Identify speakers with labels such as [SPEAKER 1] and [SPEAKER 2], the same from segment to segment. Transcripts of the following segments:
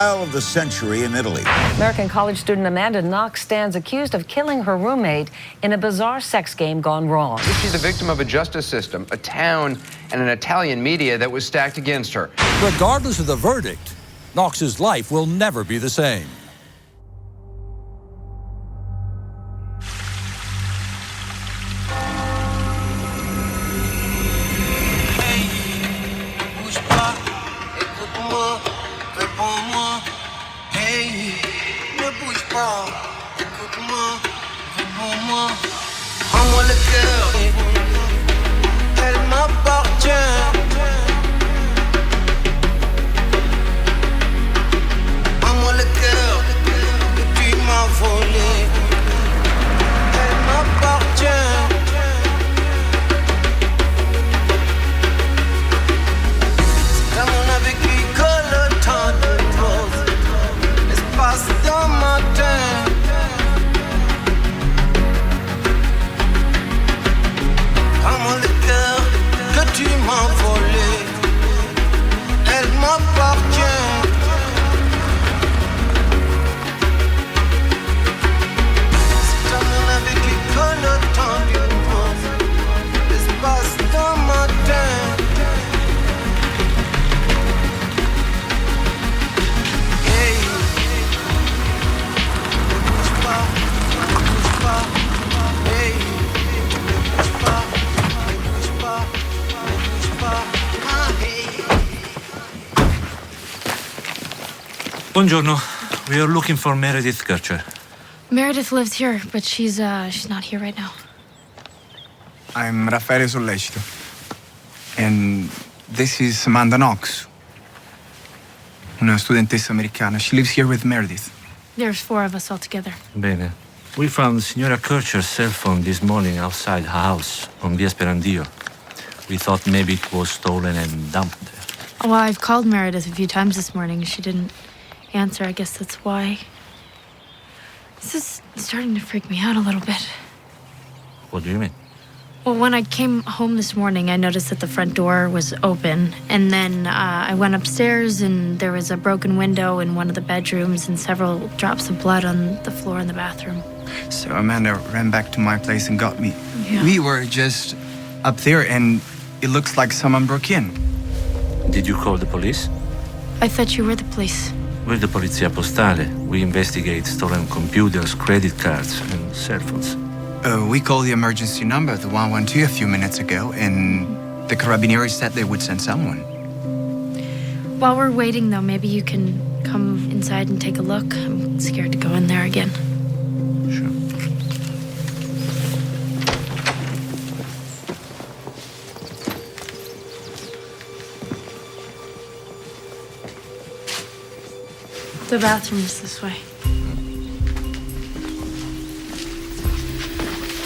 [SPEAKER 1] Trial of the century in Italy.
[SPEAKER 2] American college student Amanda Knox stands accused of killing her roommate in a bizarre sex game gone wrong.
[SPEAKER 3] She's the victim of a justice system, a town, and an Italian media that was stacked against her.
[SPEAKER 4] Regardless of the verdict, Knox's life will never be the same.
[SPEAKER 5] Rends-moi le cœur, elle m'appartient. Rends-moi le cœur que tu m'as volé, elle m'appartient. C'est comme on a vécu que le temps de pause, l'espace d'un matin. Rends-moi le cœur que tu m'as volé, elle m'appartient. C'est comme on a vécu que le temps d'une pause, l'espace d'un matin. Hey, bouge pas, hey, bouge pas.
[SPEAKER 6] Buongiorno. We are looking for Meredith Kircher.
[SPEAKER 7] Meredith lives here, but she's not here right now.
[SPEAKER 8] I'm Raffaele Sollecito. And this is Amanda Knox, una studentessa americana. She lives here with Meredith.
[SPEAKER 7] There's 4 of us all together.
[SPEAKER 6] Bene. We found Signora Kircher's cell phone this morning outside her house on Via Sperandio. We thought maybe it was stolen and dumped there.
[SPEAKER 7] Well, I've called Meredith a few times this morning. She didn't answer. I guess that's why. This is starting to freak me out a little bit.
[SPEAKER 6] What do you mean?
[SPEAKER 7] Well, when I came home this morning, I noticed that the front door was open. And then I went upstairs, and there was a broken window in one of the bedrooms and several drops of blood on the floor in the bathroom.
[SPEAKER 8] So Amanda ran back to my place and got me.
[SPEAKER 7] Yeah.
[SPEAKER 8] We were just up there, and it looks like someone broke in.
[SPEAKER 6] Did you call the police?
[SPEAKER 7] I thought you were the police.
[SPEAKER 6] We're the Polizia Postale. We investigate stolen computers, credit cards, and cell phones.
[SPEAKER 8] We called the emergency number, the 112, a few minutes ago, and the Carabinieri said they would send someone.
[SPEAKER 7] While we're waiting, though, maybe you can come inside and take a look. I'm scared to go in there again.
[SPEAKER 6] Sure.
[SPEAKER 7] The bathroom's this way.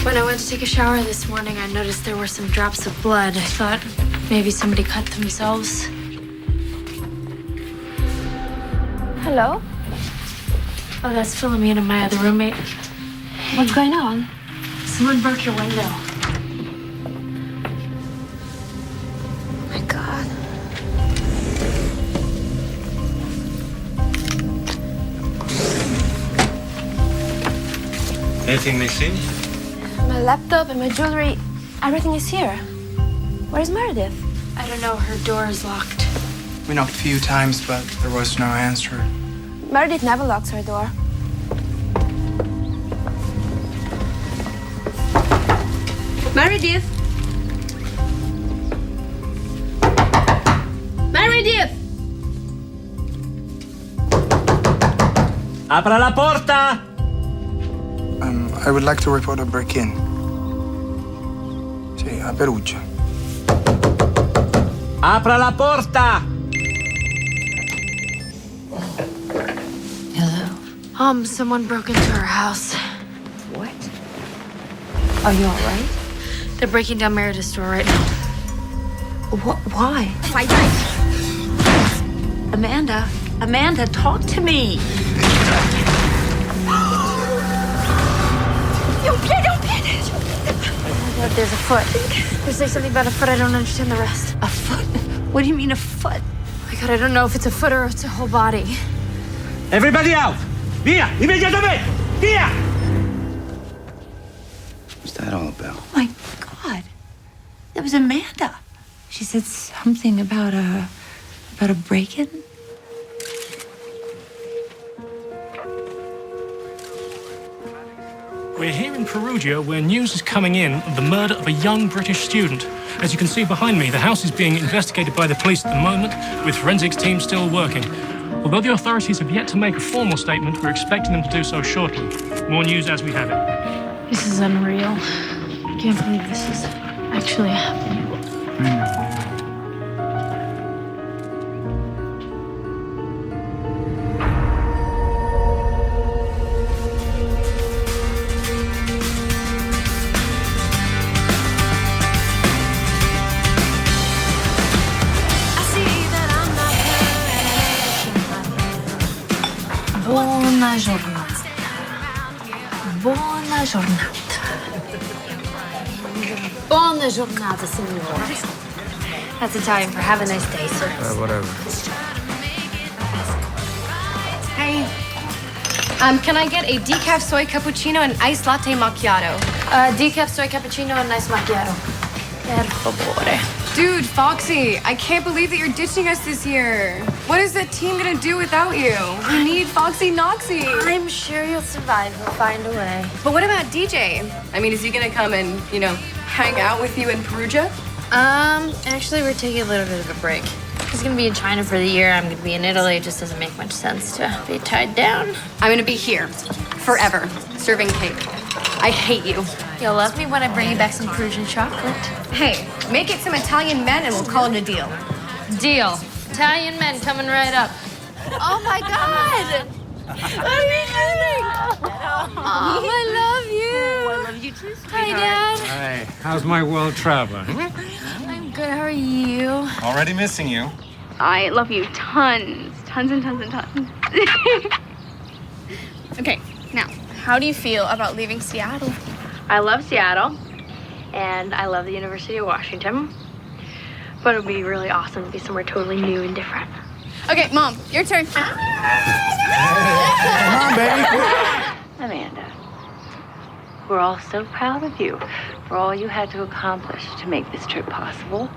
[SPEAKER 7] When I went to take a shower this morning, I noticed there were some drops of blood. I thought maybe somebody cut themselves.
[SPEAKER 9] Hello?
[SPEAKER 7] Oh, that's Philomena, my other roommate.
[SPEAKER 9] What's going on?
[SPEAKER 7] Someone broke your window.
[SPEAKER 9] Oh my God.
[SPEAKER 6] Anything missing?
[SPEAKER 9] My laptop and my jewelry, everything is here. Where's Meredith?
[SPEAKER 7] I don't know, her door is locked.
[SPEAKER 8] We knocked a few times, but there was no answer.
[SPEAKER 9] Meredith never locks her door. Meredith! Meredith!
[SPEAKER 6] Apra la porta!
[SPEAKER 8] I would like to report a break-in. Sì, a Perugia.
[SPEAKER 6] Apra la porta!
[SPEAKER 9] Hello?
[SPEAKER 7] Someone broke into her house.
[SPEAKER 9] What? Are you all right?
[SPEAKER 7] They're breaking down Meredith's door right now.
[SPEAKER 9] Why?
[SPEAKER 2] Fight. Amanda, talk to me.
[SPEAKER 7] There's a foot. They say something about a foot. I don't understand the rest.
[SPEAKER 2] A foot? What do you mean a foot?
[SPEAKER 7] Oh my God, I don't know if it's a foot or it's a whole body.
[SPEAKER 10] Everybody out! Via! Immediatamente! Via!
[SPEAKER 1] What's that all about?
[SPEAKER 11] Oh my God. That was Amanda. She said something about a break-in.
[SPEAKER 12] We're here in Perugia where news is coming in of the murder of a young British student. As you can see behind me, the house is being investigated by the police at the moment, with forensics teams still working. Although the authorities have yet to make a formal statement, we're expecting them to do so shortly. More news as we have it.
[SPEAKER 7] This is unreal. I can't believe this is actually happening.
[SPEAKER 11] Buona giornata. Buona giornata. Buona giornata, signore. That's Italian for have a nice day, sir.
[SPEAKER 8] Whatever.
[SPEAKER 9] Hey. Can I get a decaf soy cappuccino and iced latte macchiato?
[SPEAKER 7] Decaf soy cappuccino and nice macchiato. Per favore.
[SPEAKER 9] Dude, Foxy, I can't believe that you're ditching us this year. What is the team gonna do without you? We need Foxy Knoxy.
[SPEAKER 7] I'm sure you'll survive. We'll find a way.
[SPEAKER 9] But what about DJ? I mean, is he gonna come and, hang out with you in Perugia?
[SPEAKER 7] Actually, we're taking a little bit of a break. He's gonna be in China for the year. I'm gonna be in Italy. It just doesn't make much sense to be tied down.
[SPEAKER 9] I'm gonna be here forever, serving cake. I hate you.
[SPEAKER 7] You'll love me when I bring you back some Perugian chocolate.
[SPEAKER 9] Hey, make it some Italian men and we'll call it a deal.
[SPEAKER 7] Deal. Italian men coming right up.
[SPEAKER 9] Oh my God! What are you doing? Oh, I love you.
[SPEAKER 11] I love you too.
[SPEAKER 7] Hi, Dad.
[SPEAKER 10] Hi. How's my world traveling?
[SPEAKER 7] I'm good. How are you?
[SPEAKER 10] Already missing you.
[SPEAKER 13] I love you tons. Tons and tons and tons. Okay, now, how do you feel about leaving Seattle?
[SPEAKER 7] I love Seattle, and I love the University of Washington. But it would be really awesome to be somewhere totally new and different.
[SPEAKER 13] Okay, Mom, your turn.
[SPEAKER 10] Come on, baby.
[SPEAKER 11] Amanda, we're all so proud of you for all you had to accomplish to make this trip possible.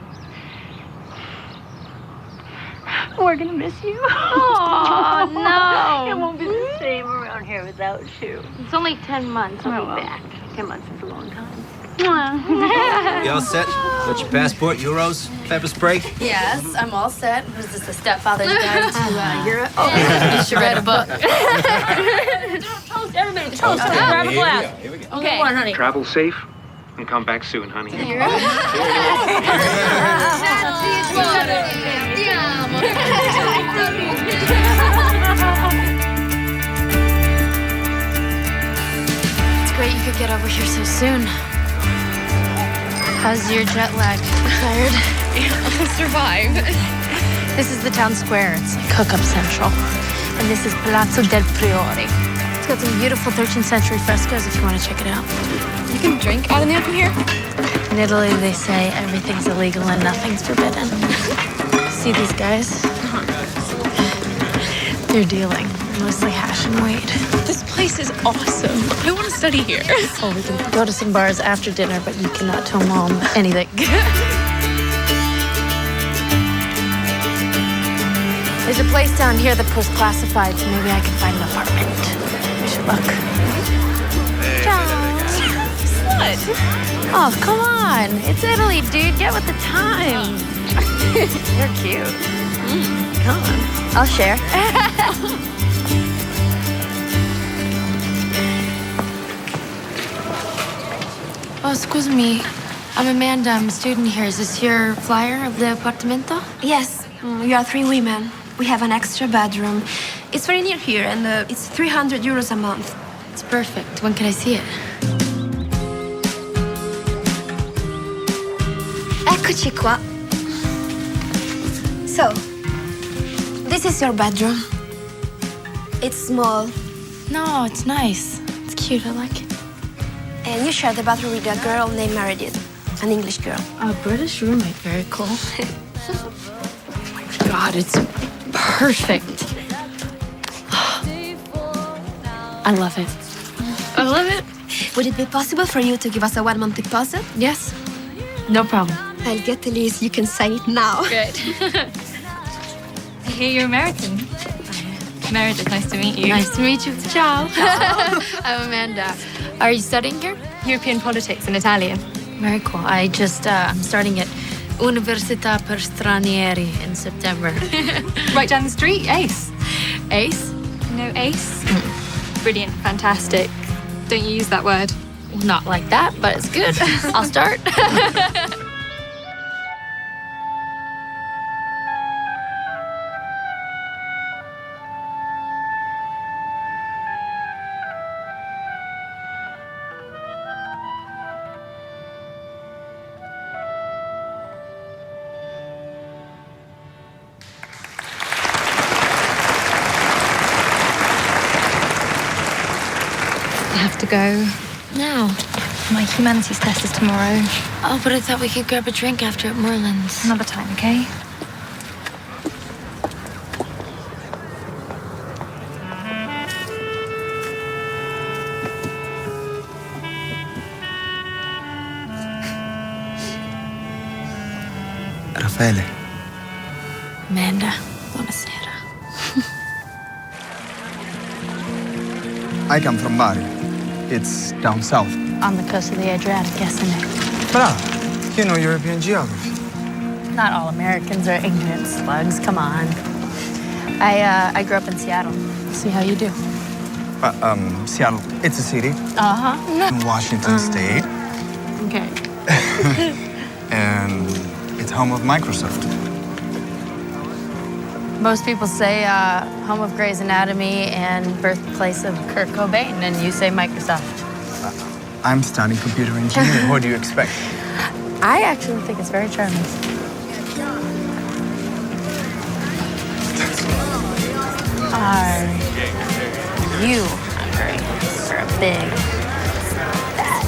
[SPEAKER 11] We're gonna miss you.
[SPEAKER 7] Oh, no.
[SPEAKER 11] It won't be the same around here without you.
[SPEAKER 7] It's only 10 months.
[SPEAKER 11] I'll be back. 10 months is a long time.
[SPEAKER 14] You all set? Got your passport, euros, pepper spray?
[SPEAKER 9] Yes, I'm all set.
[SPEAKER 7] Was this the stepfather's guide to Europe?
[SPEAKER 9] Oh,
[SPEAKER 7] You should read a book.
[SPEAKER 11] Toast, everybody. Toast. Grab a glass.
[SPEAKER 14] Here we go.
[SPEAKER 7] Okay. One, honey.
[SPEAKER 15] Travel safe and come back soon, honey.
[SPEAKER 7] It's great you could get over here so soon. How's your jet lag? Tired?
[SPEAKER 13] I'll survive.
[SPEAKER 7] This is the town square. It's like hookup central. And this is Palazzo del Priore. It's got some beautiful 13th century frescoes if you want to check it out.
[SPEAKER 13] You can drink out in the open here?
[SPEAKER 7] In Italy, they say everything's illegal and nothing's forbidden. See these guys? They're dealing, mostly hash and weed.
[SPEAKER 13] This place is awesome. I want to study here.
[SPEAKER 7] Oh, we can go to some bars after dinner, but you cannot tell Mom anything. There's a place down here that posts classified, so maybe I can find an apartment. We should look. What? Oh, come on. It's Italy, dude. Get with the time. You're cute. Come on. I'll share. Oh, excuse me. I'm Amanda. I'm a student here. Is this your flyer of the apartamento?
[SPEAKER 9] Yes, we are 3 women. We have an extra bedroom. It's very near here, and it's 300 euros a month.
[SPEAKER 7] It's perfect. When can I see it?
[SPEAKER 9] Eccoci qua. So, this is your bedroom. It's small.
[SPEAKER 7] No, it's nice. It's cute. I like it.
[SPEAKER 9] And you share the bathroom with a girl named Meredith, an English girl.
[SPEAKER 7] A British roommate. Very cool. Oh my God, it's perfect. I love it.
[SPEAKER 9] I love it. Would it be possible for you to give us a 1 month deposit?
[SPEAKER 7] Yes. No problem.
[SPEAKER 9] I'll get the lease. You can sign it now.
[SPEAKER 13] Good. I hear you're American. Meredith, nice to meet you.
[SPEAKER 7] Nice to meet you. Ciao. I'm Amanda. Are you studying here?
[SPEAKER 13] European politics and Italian.
[SPEAKER 7] Very cool. I'm starting at Università per Stranieri in September.
[SPEAKER 13] Right down the street, Ace.
[SPEAKER 7] Ace?
[SPEAKER 13] No, Ace? Brilliant, fantastic. Don't you use that word?
[SPEAKER 7] Not like that, but it's good. I'll start.
[SPEAKER 13] I have to go.
[SPEAKER 7] No.
[SPEAKER 13] My humanities test is tomorrow.
[SPEAKER 7] Oh, but I thought we could grab a drink after at Merlin's.
[SPEAKER 13] Another time, okay?
[SPEAKER 8] Raffaele.
[SPEAKER 7] Amanda, buonasera.
[SPEAKER 8] I come from Bari. It's down south.
[SPEAKER 7] On the coast of the Adriatic, yes, I know.
[SPEAKER 8] Bravo. You know European geography.
[SPEAKER 7] Not all Americans are ignorant slugs. Come on. I grew up in Seattle. See how you do.
[SPEAKER 8] Seattle, it's a city.
[SPEAKER 7] Uh-huh.
[SPEAKER 8] In Washington State.
[SPEAKER 7] Okay.
[SPEAKER 8] And it's home of Microsoft.
[SPEAKER 7] Most people say home of Grey's Anatomy and birthplace of Kurt Cobain, and you say Microsoft.
[SPEAKER 8] I'm studying computer engineering. What do you expect?
[SPEAKER 7] I actually think it's very charming. Are you hungry for a big fat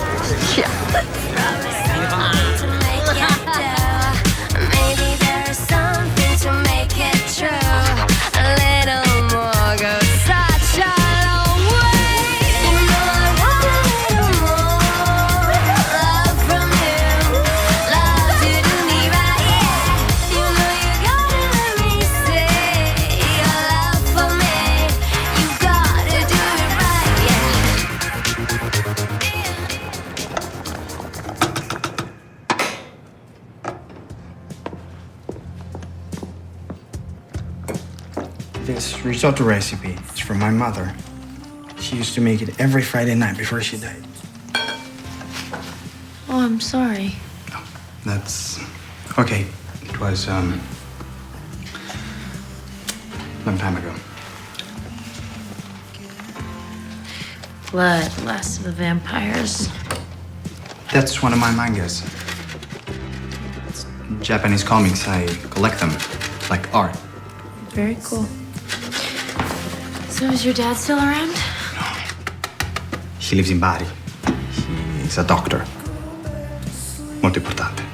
[SPEAKER 7] chocolate?
[SPEAKER 5] Maybe there's something to make it true. A little more goes such a long way. You know I want a little more love from you. Love to do me right, yeah. You know you gotta let me see your love for me. You gotta do it right, yeah.
[SPEAKER 8] This risotto recipe is from my mother. She used to make it every Friday night before she died.
[SPEAKER 7] Oh, I'm sorry.
[SPEAKER 8] That's okay. It was long time ago.
[SPEAKER 7] Blood, last of the vampires.
[SPEAKER 8] That's one of my mangas. It's Japanese comics. I collect them, like art.
[SPEAKER 7] Very cool. So is your dad still around?
[SPEAKER 8] He lives in Bari. He's a doctor. Molto importante.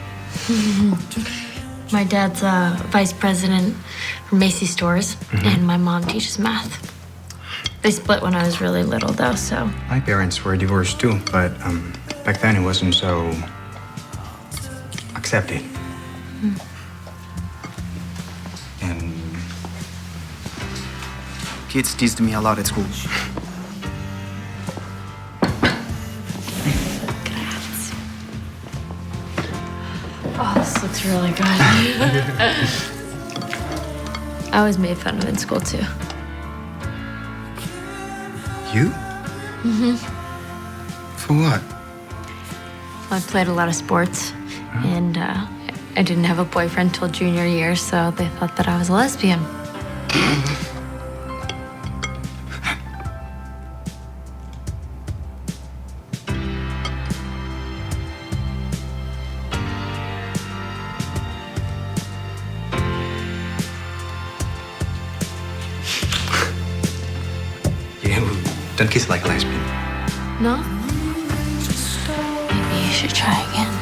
[SPEAKER 7] My dad's vice president for Macy's stores, and my mom teaches math. They split when I was really little, though, so.
[SPEAKER 8] My parents were divorced too, but back then it wasn't so accepted. And kids teased me a lot at school.
[SPEAKER 7] Oh, this looks really good. I was made fun of in school, too.
[SPEAKER 8] You? For what?
[SPEAKER 7] I played a lot of sports, and I didn't have a boyfriend till junior year, so they thought that I was a lesbian.
[SPEAKER 8] You don't kiss like a lesbian.
[SPEAKER 7] No? Maybe you should try again.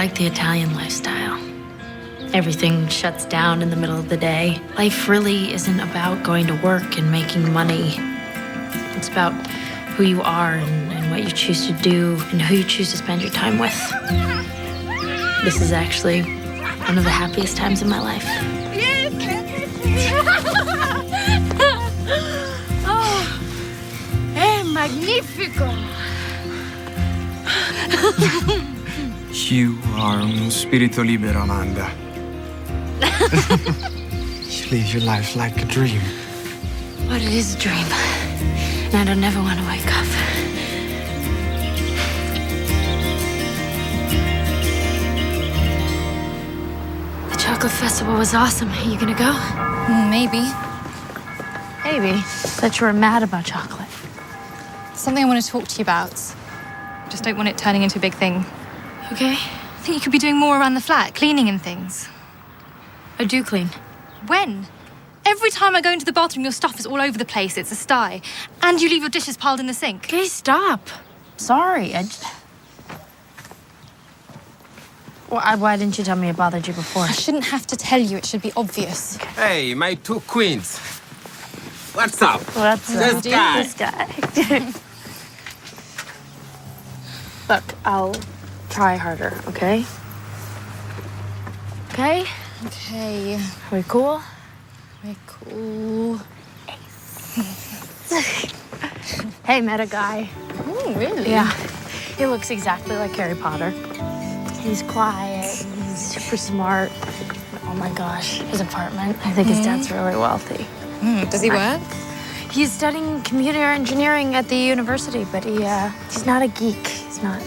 [SPEAKER 7] like the Italian lifestyle. Everything shuts down in the middle of the day. Life really isn't about going to work and making money. It's about who you are and what you choose to do and who you choose to spend your time with. This is actually one of the happiest times in my life.
[SPEAKER 5] Oh, è magnifico!
[SPEAKER 8] You are un spirito libero, Amanda. You live your life like a dream.
[SPEAKER 7] But it is a dream, and I don't ever want to wake up. The chocolate festival was awesome. Are you gonna go?
[SPEAKER 13] Maybe.
[SPEAKER 7] Maybe. But you were mad about chocolate.
[SPEAKER 13] Something I want to talk to you about. Just don't want it turning into a big thing.
[SPEAKER 7] Okay.
[SPEAKER 13] I think you could be doing more around the flat, cleaning and things.
[SPEAKER 7] I do clean.
[SPEAKER 13] When? Every time I go into the bathroom, your stuff is all over the place. It's a sty. And you leave your dishes piled in the sink.
[SPEAKER 7] Okay, stop. Sorry. Why didn't you tell me it bothered you before?
[SPEAKER 13] I shouldn't have to tell you. It should be obvious.
[SPEAKER 14] Hey, my two queens. What's up?
[SPEAKER 7] What's
[SPEAKER 14] This guy.
[SPEAKER 7] This guy. Look, I'll try harder, okay? Okay?
[SPEAKER 13] Okay.
[SPEAKER 7] Are we cool?
[SPEAKER 13] We're cool.
[SPEAKER 7] Hey, met a guy.
[SPEAKER 13] Oh, really?
[SPEAKER 7] Yeah. He looks exactly like Harry Potter. He's quiet, he's super smart. Oh my gosh, his apartment. I think his dad's really wealthy.
[SPEAKER 13] Does he work?
[SPEAKER 7] He's studying computer engineering at the university, but he's not a geek. He's not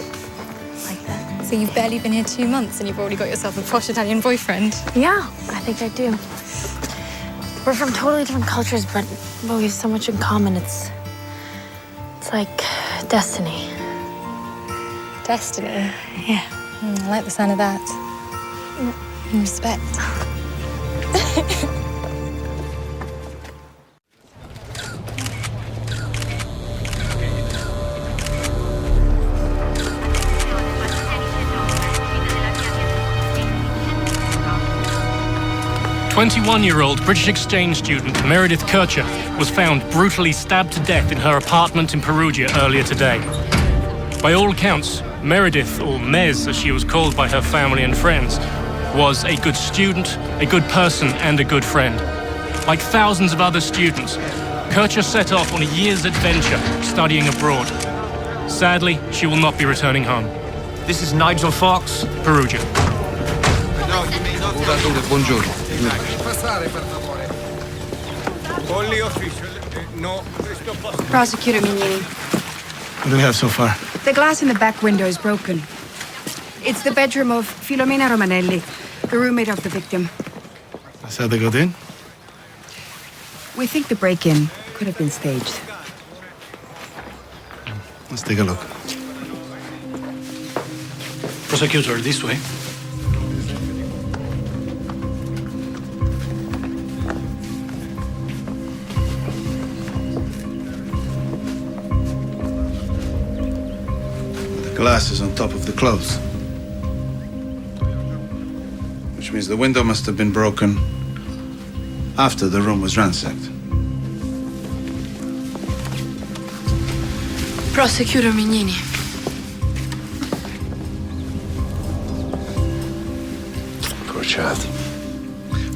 [SPEAKER 7] like that.
[SPEAKER 13] So you've barely been here 2 months and you've already got yourself a posh Italian boyfriend?
[SPEAKER 7] Yeah, I think I do. We're from totally different cultures, but we have so much in common. It's like destiny.
[SPEAKER 13] Destiny?
[SPEAKER 7] Yeah.
[SPEAKER 13] I like the sound of that. And respect.
[SPEAKER 12] 21-year-old British exchange student Meredith Kircher was found brutally stabbed to death in her apartment in Perugia earlier today. By all accounts, Meredith, or Mez as she was called by her family and friends, was a good student, a good person, and a good friend. Like thousands of other students, Kircher set off on a year's adventure studying abroad. Sadly, she will not be returning home.
[SPEAKER 14] This is Nigel Fox.
[SPEAKER 12] Perugia.
[SPEAKER 14] Buongiorno.
[SPEAKER 16] Prosecutor Mignini,
[SPEAKER 8] What do we have so far?
[SPEAKER 16] the glass in the back window is broken. It's the bedroom of Filomena Romanelli, the roommate of the victim.
[SPEAKER 8] That's how they got in?
[SPEAKER 16] We think the break-in could have been staged.
[SPEAKER 8] Let's take a look.
[SPEAKER 12] Prosecutor, this way.
[SPEAKER 1] Glass is on top of the clothes. Which means the window must have been broken after the room was ransacked.
[SPEAKER 7] Prosecutor Mignini.
[SPEAKER 1] Poor child.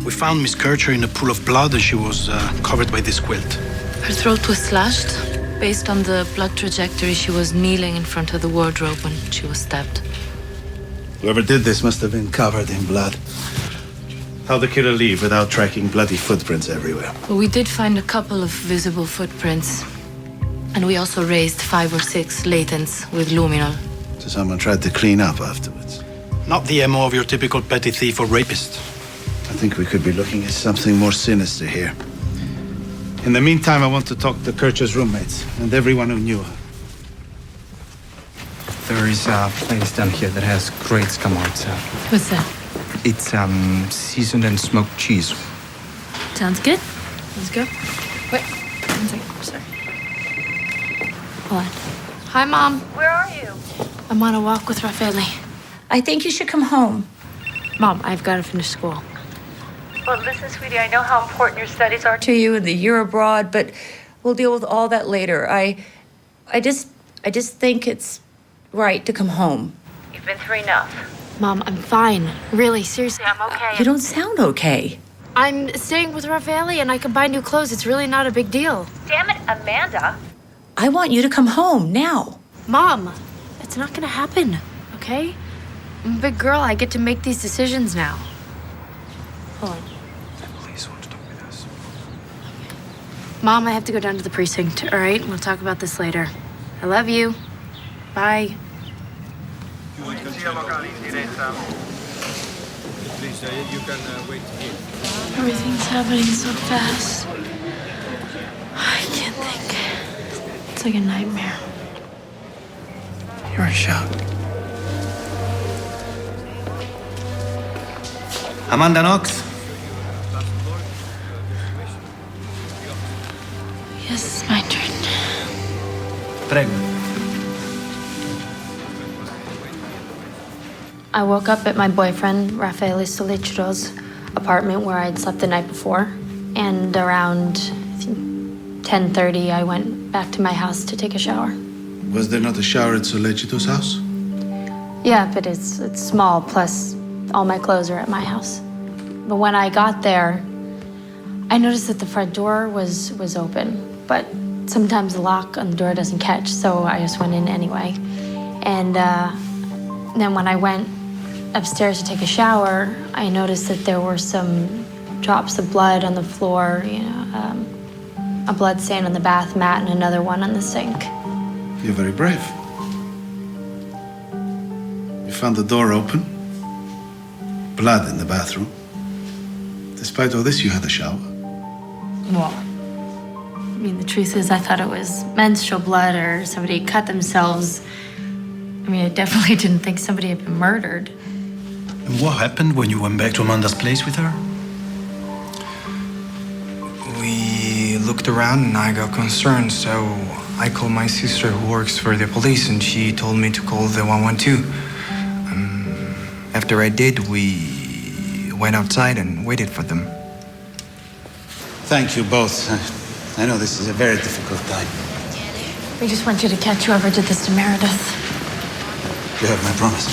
[SPEAKER 17] We found Miss Kircher in a pool of blood and she was covered by this quilt.
[SPEAKER 18] Her throat was slashed. Based on the blood trajectory, she was kneeling in front of the wardrobe when she was stabbed.
[SPEAKER 1] Whoever did this must have been covered in blood. How'd the killer leave without tracking bloody footprints everywhere?
[SPEAKER 18] But we did find a couple of visible footprints. And we also raised 5 or 6 latents with luminol.
[SPEAKER 1] So someone tried to clean up afterwards.
[SPEAKER 17] Not the MO of your typical petty thief or rapist.
[SPEAKER 1] I think we could be looking at something more sinister here. In the meantime, I want to talk to Kircher's roommates and everyone who knew her.
[SPEAKER 8] There is a place down here that has great scamorza.
[SPEAKER 7] What's that?
[SPEAKER 8] It's seasoned and smoked cheese.
[SPEAKER 7] Sounds good. Let's go. Wait, 1 second. Sorry. Hold on. Hi, Mom.
[SPEAKER 2] Where are you?
[SPEAKER 7] I'm on a walk with Raffaele.
[SPEAKER 19] I think you should come home.
[SPEAKER 7] Mom, I've got to finish school.
[SPEAKER 19] Well, listen, sweetie, I know how important your studies are to you and the year abroad, but we'll deal with all that later. I just think it's right to come home. You've been through enough.
[SPEAKER 7] Mom, I'm fine. Really, seriously, I'm okay.
[SPEAKER 19] You don't sound okay.
[SPEAKER 7] I'm staying with Raffaele and I can buy new clothes. It's really not a big deal.
[SPEAKER 19] Damn it, Amanda. I want you to come home now.
[SPEAKER 7] Mom, it's not gonna happen, okay? I'm a big girl. I get to make these decisions now. Hold on.
[SPEAKER 8] Please want to talk with us.
[SPEAKER 7] Mom, I have to go down to the precinct, all right? We'll talk about this later. I love you. Bye.
[SPEAKER 14] Please, you can wait here.
[SPEAKER 7] Everything's happening so fast. I can't think. It's like a nightmare.
[SPEAKER 8] You're in shock.
[SPEAKER 14] Amanda Knox?
[SPEAKER 7] Yes, it's my turn.
[SPEAKER 14] Prego.
[SPEAKER 7] I woke up at my boyfriend, Raffaele Solicito's apartment where I'd slept the night before. And around, I think, 10:30, I went back to my house to take a shower.
[SPEAKER 1] Was there not a shower at Solicito's house?
[SPEAKER 7] Yeah, but it's small, plus all my clothes are at my house. But when I got there, I noticed that the front door was open, but sometimes the lock on the door doesn't catch, so I just went in anyway. And then when I went upstairs to take a shower, I noticed that there were some drops of blood on the floor, a blood stain on the bath mat and another one on the sink.
[SPEAKER 1] You're very brave. You found the door open, blood in the bathroom. Despite all this, you had a shower.
[SPEAKER 7] Well, I mean, the truth is, I thought it was menstrual blood or somebody cut themselves. I mean, I definitely didn't think somebody had been murdered.
[SPEAKER 17] And what happened when you went back to Amanda's place with her?
[SPEAKER 8] We looked around and I got concerned, so I called my sister who works for the police and she told me to call the 112. After I did, we went outside and waited for them.
[SPEAKER 1] Thank you both. I know this is a very difficult time.
[SPEAKER 7] We just want you to catch whoever did this to Meredith.
[SPEAKER 1] You have my promise.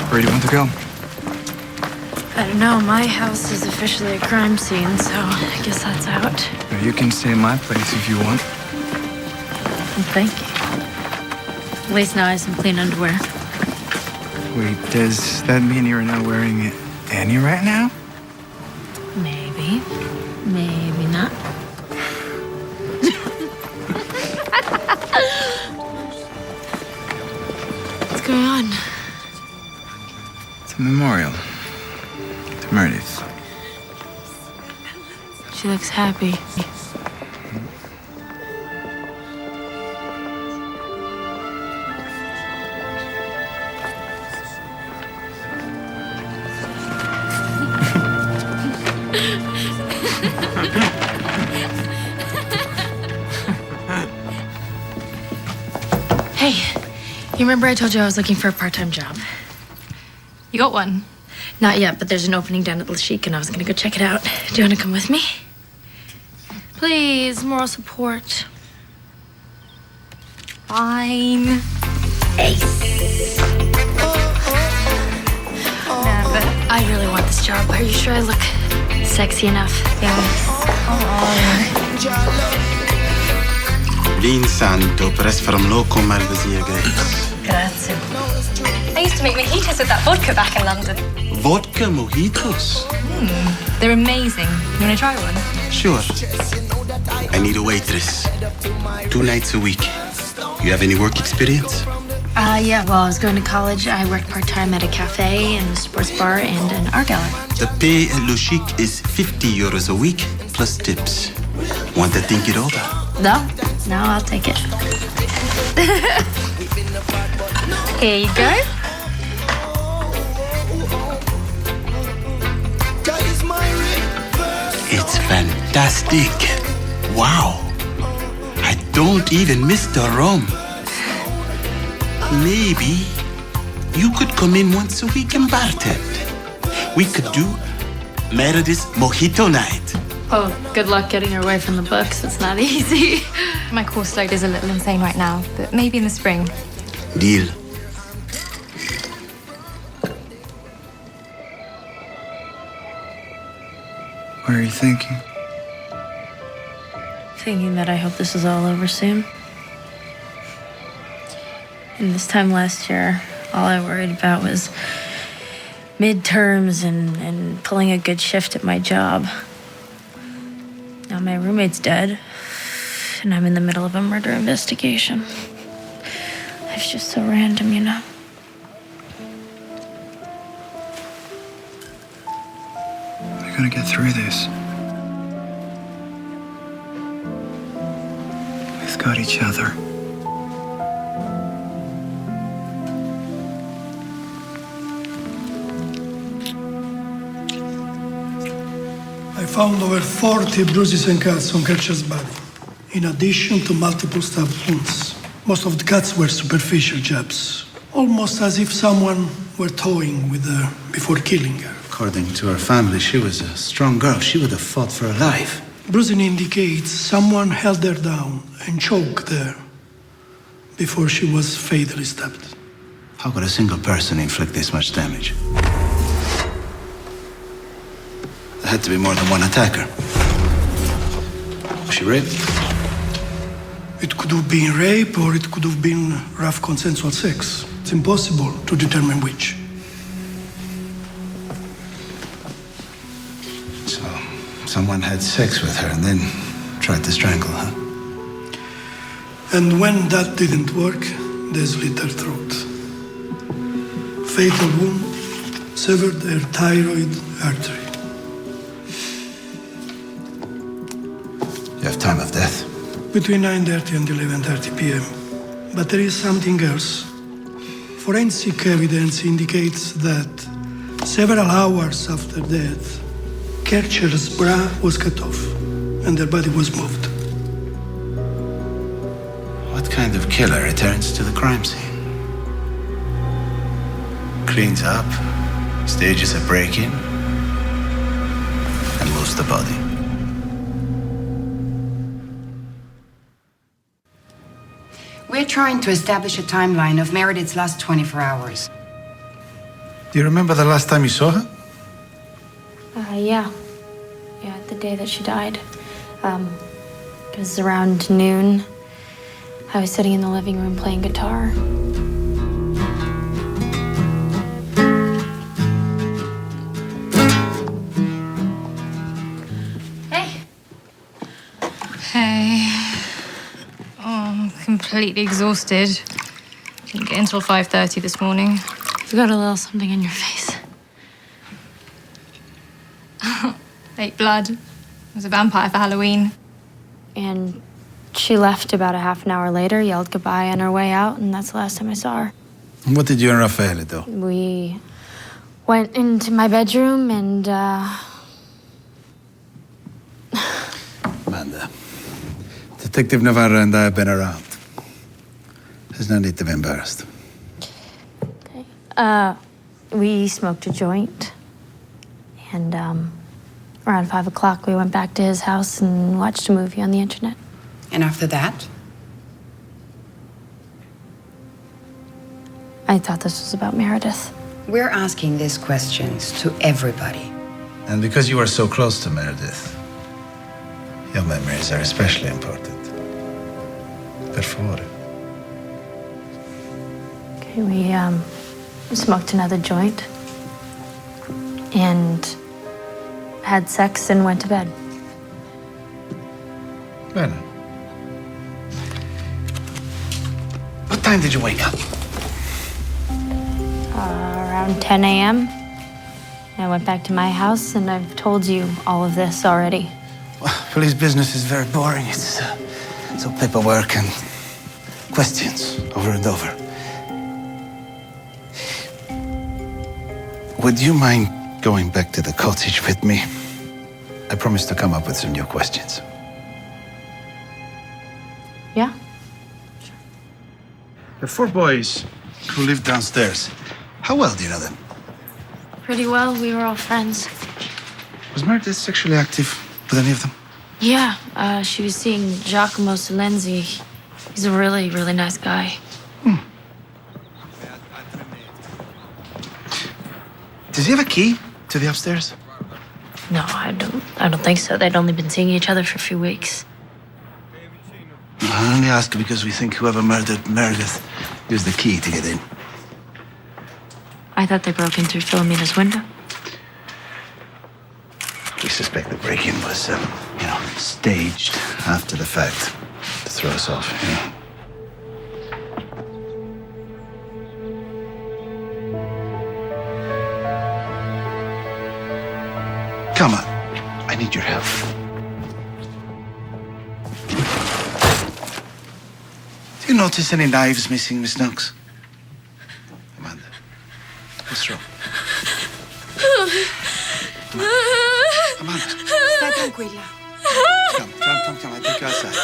[SPEAKER 8] Where do you want to go?
[SPEAKER 7] I don't know. My house is officially a crime scene, so I guess that's out.
[SPEAKER 8] You can stay in my place if you want.
[SPEAKER 7] Well, thank you. At least now I have some clean underwear.
[SPEAKER 8] Wait, does that mean you're not wearing any right now?
[SPEAKER 7] Maybe. Maybe not. What's going on?
[SPEAKER 8] It's a memorial to Meredith.
[SPEAKER 7] She looks happy. Hey, you remember I told you I was looking for a part-time job?
[SPEAKER 13] You got one?
[SPEAKER 7] Not yet, but there's an opening down at La Chic and I was gonna go check it out. Do you wanna come with me? Please, moral support.
[SPEAKER 13] Fine.
[SPEAKER 7] Ace. Nah, but I really want this job. Are you sure I look sexy enough?
[SPEAKER 13] Yes.
[SPEAKER 17] L'insanto per essere un loco malvasia Grace.
[SPEAKER 7] Grazie.
[SPEAKER 13] I used to make mojitos with that vodka back in London.
[SPEAKER 17] Vodka mojitos?
[SPEAKER 13] They're amazing. You want to try one?
[SPEAKER 17] Sure. I need a waitress. 2 nights a week. You have any work experience?
[SPEAKER 7] Yeah, well, I was going to college. I worked part-time at a cafe and a sports bar and an art gallery.
[SPEAKER 17] The pay at Le Chic is 50 euros a week plus tips. Want to think it over?
[SPEAKER 7] No, I'll take it. Here you go.
[SPEAKER 17] It's fantastic. Wow. I don't even miss the rum. maybe you could come in once a week and bartend. We could do Meredith's Mojito Night.
[SPEAKER 7] Oh, good luck getting her away from the books. It's not easy.
[SPEAKER 13] My course load is a little insane right now, but maybe in the spring.
[SPEAKER 17] Deal.
[SPEAKER 8] What are you thinking?
[SPEAKER 7] Thinking that I hope this is all over soon. And this time last year, all I worried about was midterms and pulling a good shift at my job. Now my roommate's dead, and I'm in the middle of a murder investigation. Life's just so random, you know?
[SPEAKER 8] We're gonna get through this. We've got each other.
[SPEAKER 20] I found over 40 bruises and cuts on Kircher's body, in addition to multiple stab wounds. Most of the cuts were superficial jabs, almost as if someone were toying with her before killing her.
[SPEAKER 1] According to her family, she was a strong girl. She would have fought for her life.
[SPEAKER 20] Bruising indicates someone held her down and choked her before she was fatally stabbed.
[SPEAKER 1] How could a single person inflict this much damage? There had to be more than one attacker. Was she raped?
[SPEAKER 20] It could have been rape or it could have been rough consensual sex. It's impossible to determine which.
[SPEAKER 1] So, someone had sex with her and then tried to strangle her.
[SPEAKER 20] And when that didn't work, they slit her throat. Fatal wound, severed her thyroid artery.
[SPEAKER 1] You have time of death?
[SPEAKER 20] Between 9:30 and 11:30 p.m. But there is something else. Forensic evidence indicates that several hours after death, Kircher's bra was cut off and her body was moved.
[SPEAKER 1] What kind of killer returns to the crime scene? Cleans up, stages a break-in, and moves the body.
[SPEAKER 16] We're trying to establish a timeline of Meredith's last 24 hours.
[SPEAKER 1] Do you remember the last time you saw her?
[SPEAKER 7] Yeah. Yeah, the day that she died. It was around noon. I was sitting in the living room playing guitar. Hey.
[SPEAKER 13] Hey. Oh, I'm completely exhausted. Didn't get until 5:30 this morning.
[SPEAKER 7] You've got a little something in your face.
[SPEAKER 13] Fake blood. I was a vampire for Halloween.
[SPEAKER 7] And she left about a half an hour later, yelled goodbye on her way out, and that's the last time I saw her.
[SPEAKER 1] And what did you and Raffaele do?
[SPEAKER 7] We went into my bedroom and,
[SPEAKER 1] Amanda, Detective Navarro and I have been around. There's no need to be embarrassed.
[SPEAKER 7] we smoked a joint. And, around 5 o'clock, we went back to his house and watched a movie on the internet.
[SPEAKER 16] And after that?
[SPEAKER 7] I thought this was about Meredith.
[SPEAKER 16] We're asking these questions to everybody.
[SPEAKER 1] And because you are so close to Meredith, your memories are especially important. Per favore.
[SPEAKER 7] Okay, we smoked another joint and had sex and went to bed.
[SPEAKER 1] Bene. What time did you wake up?
[SPEAKER 7] Around 10 a.m. I went back to my house, and I've told you all of this already.
[SPEAKER 1] Well, police business is very boring. It's all paperwork and questions over and over. Would you mind going back to the cottage with me? I promise to come up with some new questions.
[SPEAKER 7] Yeah?
[SPEAKER 1] The four boys who lived downstairs. How well do you know them?
[SPEAKER 7] Pretty well. We were all friends.
[SPEAKER 1] Was Meredith sexually active with any of them?
[SPEAKER 7] Yeah, she was seeing Giacomo Silenzi. He's a really, really nice guy.
[SPEAKER 1] Does he have a key to the upstairs?
[SPEAKER 7] No, I don't think so. They'd only been seeing each other for a few weeks.
[SPEAKER 1] I only ask because we think whoever murdered Meredith used the key to get in.
[SPEAKER 7] I thought they broke in through Philomena's window.
[SPEAKER 1] We suspect the break-in was, staged after the fact to throw us off, Come on. I need your help. Do you notice any knives missing, Miss Knox? Amanda, what's wrong? Amanda.
[SPEAKER 16] Stai tranquilla.
[SPEAKER 1] Come. I take you outside.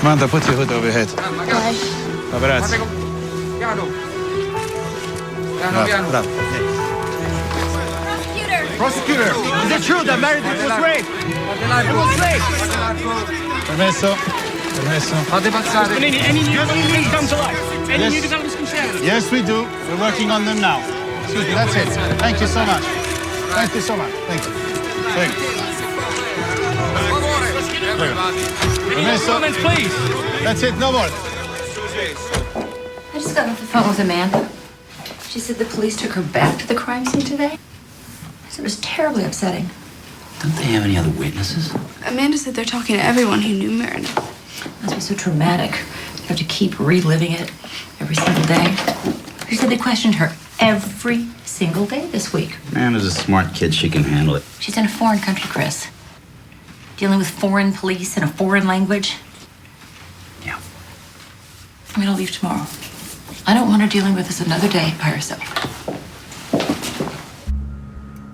[SPEAKER 1] Amanda, put your hood over your head.
[SPEAKER 7] Why?
[SPEAKER 1] Paparazzi. Bravo.
[SPEAKER 14] Prosecutor, is it true that Meredith was raped? It was raped!
[SPEAKER 1] Permesso.
[SPEAKER 14] Fate passare.
[SPEAKER 12] Any new developments come to light? Any
[SPEAKER 1] Yes.
[SPEAKER 12] new developments can share?
[SPEAKER 1] Yes, we do. We're working on them now. Excuse me, that's it. Thank you so much. Thank you so much. Thank you. Thank you. Permesso.
[SPEAKER 12] Comments, please.
[SPEAKER 1] That's it, no more.
[SPEAKER 21] I just got off the phone with Amanda. She said the police took her back to the crime scene today. It was terribly upsetting.
[SPEAKER 22] Don't they have any other witnesses?
[SPEAKER 9] Amanda said they're talking to everyone who knew Meredith.
[SPEAKER 21] Must be so traumatic. You have to keep reliving it every single day. She said they questioned her every single day this week.
[SPEAKER 22] Amanda's a smart kid. She can handle it.
[SPEAKER 21] She's in a foreign country, Chris. Dealing with foreign police in a foreign language.
[SPEAKER 22] Yeah.
[SPEAKER 21] I'm gonna leave tomorrow. I don't want her dealing with this another day by herself.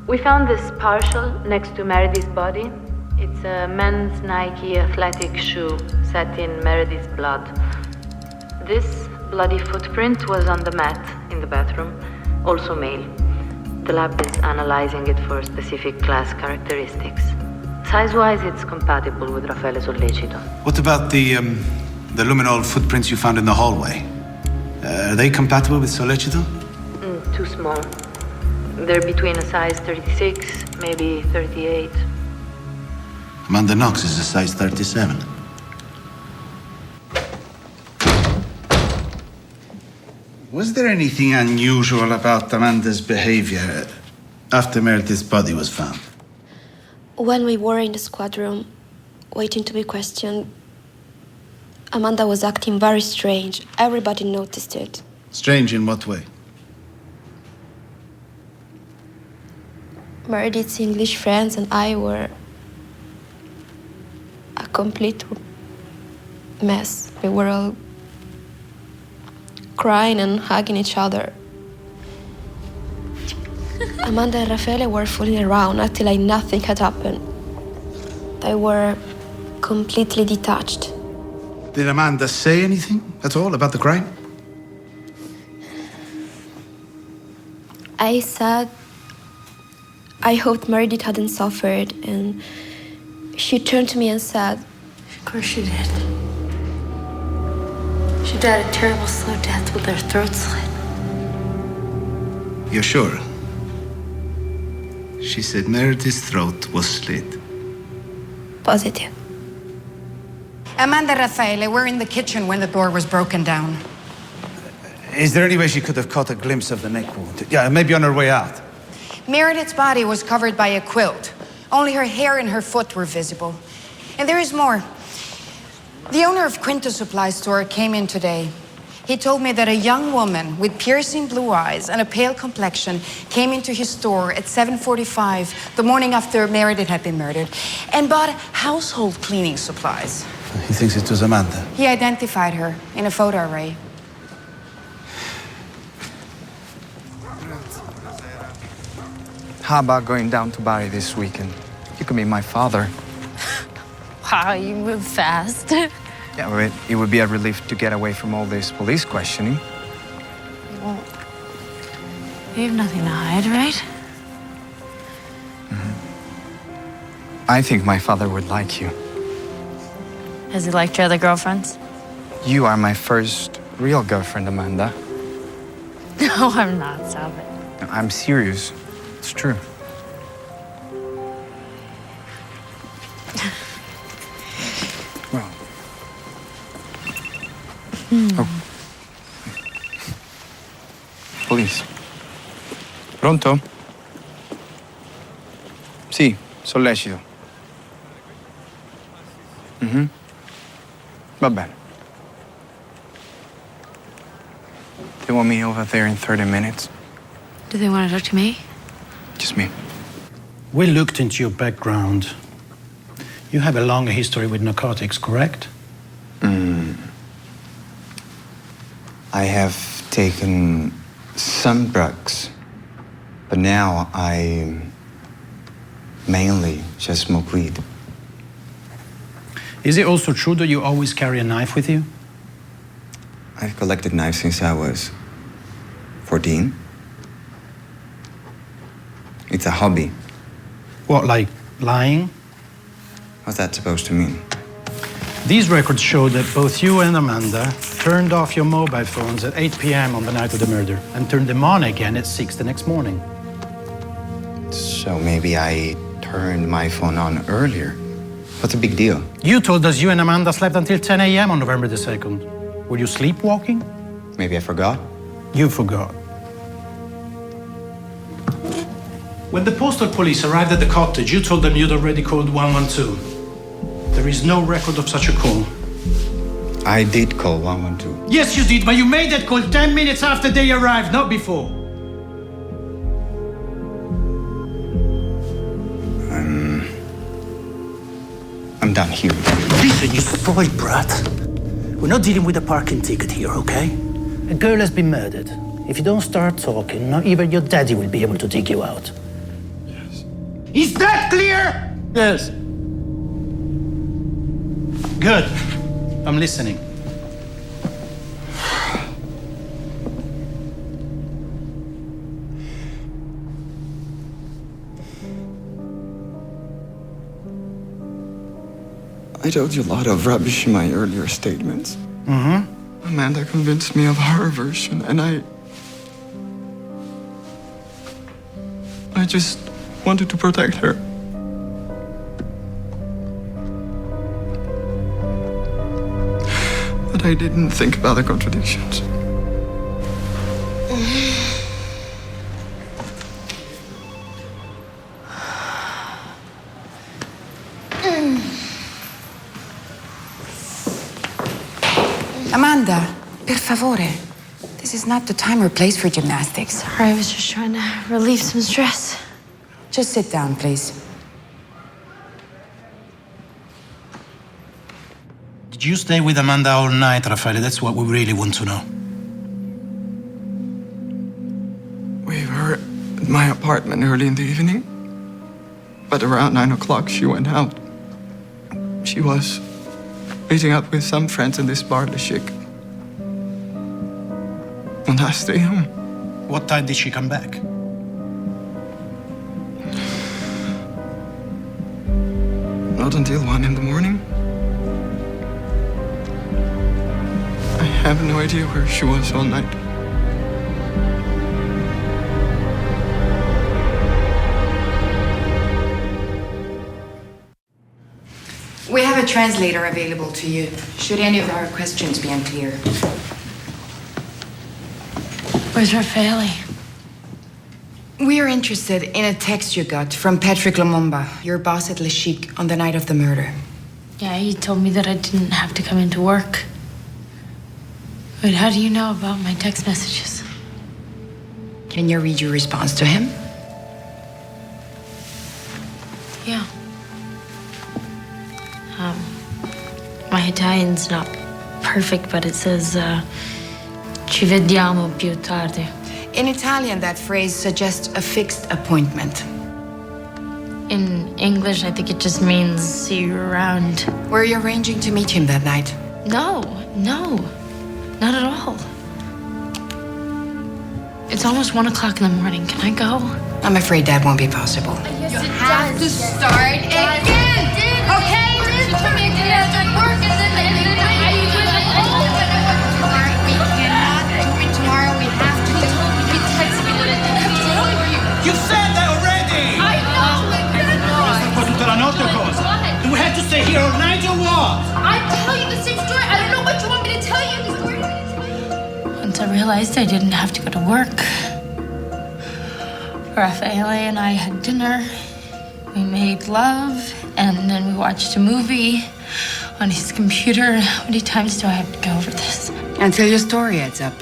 [SPEAKER 18] We found this partial next to Meredith's body. It's a men's Nike athletic shoe set in Meredith's blood. This bloody footprint was on the mat in the bathroom, also male. The lab is analyzing it for specific class characteristics. Size-wise, it's compatible with Raffaele Sollecito.
[SPEAKER 1] What about the luminol footprints you found in the hallway? Are they compatible with Sollecito?
[SPEAKER 18] Too small. They're between a size 36, maybe 38.
[SPEAKER 1] Amanda Knox is a size 37. Was there anything unusual about Amanda's behavior after Meredith's body was found?
[SPEAKER 23] When we were in the squad room, waiting to be questioned, Amanda was acting very strange. Everybody noticed it.
[SPEAKER 1] Strange in what way?
[SPEAKER 23] Meredith's English friends and I were a complete mess. We were all crying and hugging each other. Amanda and Raffaele were fooling around, acting like nothing had happened. They were completely detached.
[SPEAKER 1] Did Amanda say anything at all about the crime?
[SPEAKER 23] I said I hoped Meredith hadn't suffered, and she turned to me and said,
[SPEAKER 7] Of course she did. She died a terrible slow death with her throat slit.
[SPEAKER 1] You're sure? She said Meredith's throat was slit.
[SPEAKER 23] Positive.
[SPEAKER 16] Amanda and Raffaele were in the kitchen when the door was broken down.
[SPEAKER 1] Is there any way she could have caught a glimpse of the neck wound? Yeah, maybe on her way out.
[SPEAKER 16] Meredith's body was covered by a quilt. Only her hair and her foot were visible. And there is more. The owner of Quinta's supply store came in today. He told me that a young woman with piercing blue eyes and a pale complexion came into his store at 7:45 the morning after Meredith had been murdered and bought household cleaning supplies.
[SPEAKER 1] He thinks it was Amanda.
[SPEAKER 16] He identified her in a photo array.
[SPEAKER 8] How about going down to Bari this weekend? You could meet my father.
[SPEAKER 7] Wow, you move fast.
[SPEAKER 8] Yeah, well, it would be a relief to get away from all this police questioning.
[SPEAKER 7] Well, you have nothing to hide, right?
[SPEAKER 8] I think my father would like you.
[SPEAKER 7] Has he liked your other girlfriends?
[SPEAKER 8] You are my first real girlfriend, Amanda.
[SPEAKER 7] No, I'm not. Stop it.
[SPEAKER 8] I'm serious. It's true. Well. Oh. Police. Pronto? Sì, sollecito. Va bene. They want me over there in 30 minutes.
[SPEAKER 7] Do they want to talk to me?
[SPEAKER 8] Just me.
[SPEAKER 3] We looked into your background. You have a long history with narcotics, correct?
[SPEAKER 8] I have taken some drugs, but now I mainly just smoke weed.
[SPEAKER 3] Is it also true that you always carry a knife with you?
[SPEAKER 8] I've collected knives since I was 14. It's a hobby.
[SPEAKER 3] What, like lying?
[SPEAKER 8] What's that supposed to mean?
[SPEAKER 3] These records show that both you and Amanda turned off your mobile phones at 8 p.m. on the night of the murder and turned them on again at 6 the next morning.
[SPEAKER 8] So maybe I turned my phone on earlier. What's the big deal?
[SPEAKER 3] You told us you and Amanda slept until 10 a.m. on November the 2nd. Were you sleepwalking?
[SPEAKER 8] Maybe I forgot.
[SPEAKER 3] You forgot. When the postal police arrived at the cottage, you told them you'd already called 112. There is no record of such a call.
[SPEAKER 8] I did call 112.
[SPEAKER 3] Yes, you did, but you made that call 10 minutes after they arrived, not before.
[SPEAKER 8] I'm done here.
[SPEAKER 3] Listen, you spoiled brat. We're not dealing with a parking ticket here, okay? A girl has been murdered. If you don't start talking, not even your daddy will be able to dig you out.
[SPEAKER 8] Yes.
[SPEAKER 3] Is that clear? Yes. Good. I'm listening.
[SPEAKER 8] I told you a lot of rubbish in my earlier statements.
[SPEAKER 3] Mm-hmm.
[SPEAKER 8] Amanda convinced me of her version, and I just wanted to protect her. But I didn't think about the contradictions.
[SPEAKER 16] Amanda, per favore. This is not the time or place for gymnastics.
[SPEAKER 7] Sorry, I was just trying to relieve some stress.
[SPEAKER 16] Just sit down, please.
[SPEAKER 3] Did you stay with Amanda all night, Raffaele? That's what we really want to know.
[SPEAKER 8] We were at my apartment early in the evening, but around 9 o'clock she went out. She was meeting up with some friends in this bar, Le Chic. And I stayed home.
[SPEAKER 3] What time did she come back?
[SPEAKER 8] Not until 1 in the morning. I have no idea where she was all night.
[SPEAKER 16] We have a translator available to you, should any of our questions be unclear.
[SPEAKER 7] Where's Raffaele?
[SPEAKER 16] We are interested in a text you got from Patrick Lumumba, your boss at Le Chic, on the night of the murder.
[SPEAKER 7] Yeah, he told me that I didn't have to come into work. Wait, how do you know about my text messages?
[SPEAKER 16] Can you read your response to him?
[SPEAKER 7] Yeah. My Italian's not perfect, but it says, ci vediamo più tardi.
[SPEAKER 16] In Italian, that phrase suggests a fixed appointment.
[SPEAKER 7] In English, I think it just means see you around.
[SPEAKER 16] Were you arranging to meet him that night?
[SPEAKER 7] No, not at all. It's almost 1 o'clock in the morning. Can I go?
[SPEAKER 16] I'm afraid that won't be possible.
[SPEAKER 9] You have to start again. Okay? We cannot do it tomorrow. We have to do it.
[SPEAKER 3] You said that already!
[SPEAKER 13] I know!
[SPEAKER 3] For tutta la notte cosa? Do we have to stay here all night or what?
[SPEAKER 13] I tell you the same story. I don't know what you want me to tell you. The story.
[SPEAKER 7] Once I realized I didn't have to go to work, Raffaele and I had dinner. We made love, and then we watched a movie on his computer. How many times do I have to go over this?
[SPEAKER 16] Until your story adds up.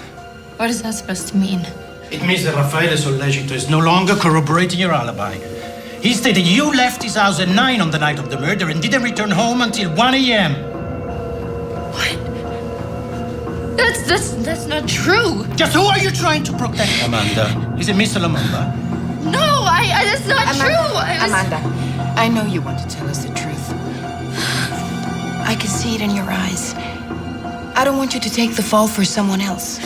[SPEAKER 7] What is that supposed to mean?
[SPEAKER 3] It means that Raffaele Sollecito is no longer corroborating your alibi. He stated you left his house at 9 on the night of the murder and didn't return home until 1 a.m.
[SPEAKER 7] That's not true.
[SPEAKER 3] Just who are you trying to protect, Amanda? Is it Mr. Lumumba?
[SPEAKER 7] No, that's not true.
[SPEAKER 16] Amanda, I know you want to tell us the truth. I can see it in your eyes. I don't want you to take the fall for someone else.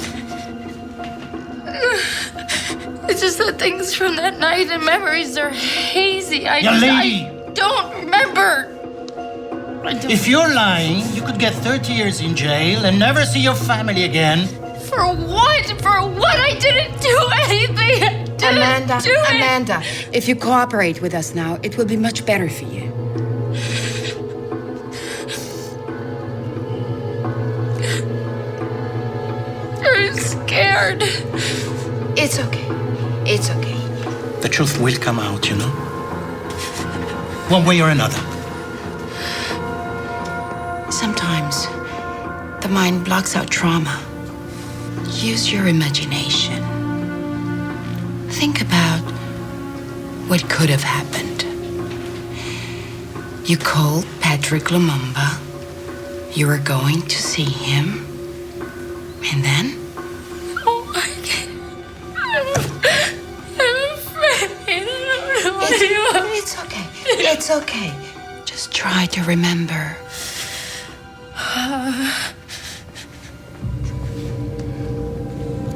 [SPEAKER 7] It's just that things from that night and memories are hazy. I don't remember.
[SPEAKER 3] If you're lying, you could get 30 years in jail and never see your family again.
[SPEAKER 7] For what? For what? I didn't do anything.
[SPEAKER 16] Amanda, if you cooperate with us now, it will be much better for you.
[SPEAKER 7] I'm scared.
[SPEAKER 16] It's okay. It's okay.
[SPEAKER 3] The truth will come out, you know? One way or another.
[SPEAKER 16] Sometimes the mind blocks out trauma. Use your imagination. Think about what could have happened. You called Patrick Lumumba. You were going to see him. And then?
[SPEAKER 7] Oh, I can't. I'm afraid. I don't know what you want.
[SPEAKER 16] It's okay. It's okay. Just try to remember.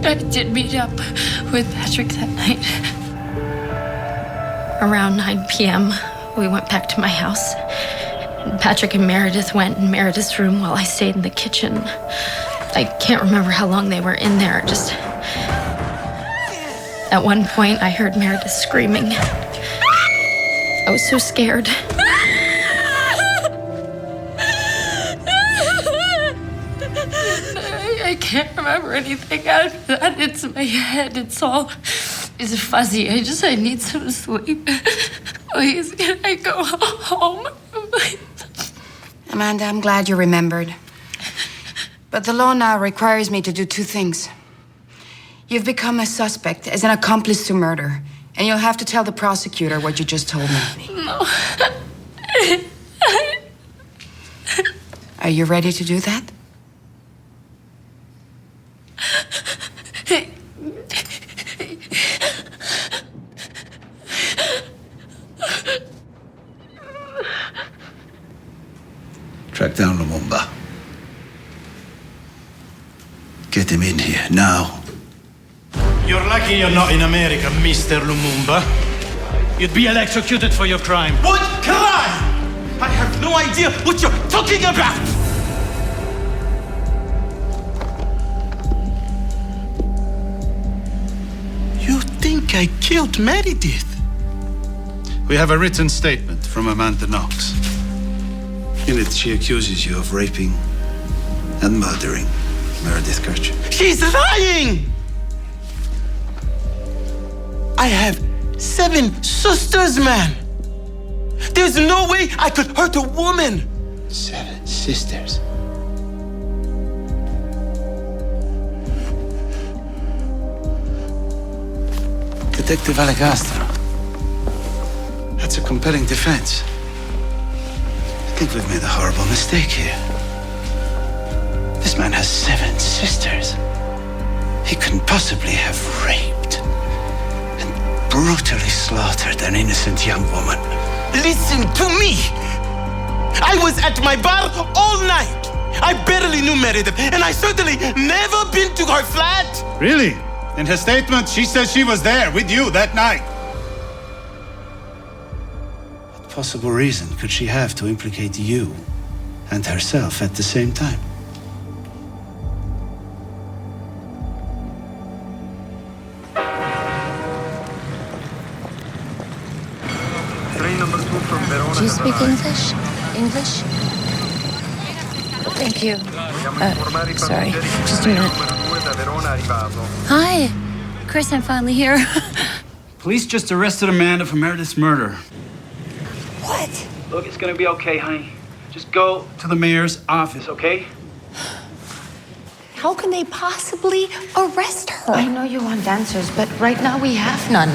[SPEAKER 7] I did meet up with Patrick that night. Around 9 p.m., we went back to my house. Patrick and Meredith went in Meredith's room while I stayed in the kitchen. I can't remember how long they were in there. Just at one point, I heard Meredith screaming. I was so scared. I can't remember anything after that. It's my head. It's fuzzy. I need some sleep. Please, can I go home? Please.
[SPEAKER 16] Amanda, I'm glad you remembered. But the law now requires me to do two things. You've become a suspect as an accomplice to murder, and you'll have to tell the prosecutor what you just told me.
[SPEAKER 7] No.
[SPEAKER 16] Are you ready to do that?
[SPEAKER 1] Track down Lumumba. Get him in here, now.
[SPEAKER 3] You're lucky you're not in America, Mr. Lumumba. You'd be electrocuted for your crime.
[SPEAKER 17] What crime? I have no idea what you're talking about! You think I killed Meredith?
[SPEAKER 1] We have a written statement from Amanda Knox. In it, she accuses you of raping and murdering Meredith Kircher.
[SPEAKER 17] She's lying! I have 7 sisters, man. There's no way I could hurt a woman.
[SPEAKER 1] 7 sisters? Detective Allegastro. That's a compelling defense. I think we've made a horrible mistake here. This man has 7 sisters. He couldn't possibly have raped and brutally slaughtered an innocent young woman.
[SPEAKER 17] listen to me. I was at my bar all night. I barely knew Meredith, and I certainly never been to her flat.
[SPEAKER 4] Really? In her statement, she says she was there with you that night.
[SPEAKER 1] What possible reason could she have to implicate you and herself at the same time?
[SPEAKER 11] Do you speak English? English? Thank you. Sorry. Just a minute. Hi. Chris, I'm finally here.
[SPEAKER 22] Police just arrested Amanda for Meredith's murder.
[SPEAKER 11] What?
[SPEAKER 22] Look, it's gonna be okay, honey. Just go to the mayor's office, okay?
[SPEAKER 6] How can they possibly arrest her?
[SPEAKER 10] I know you want answers, but right now we have none.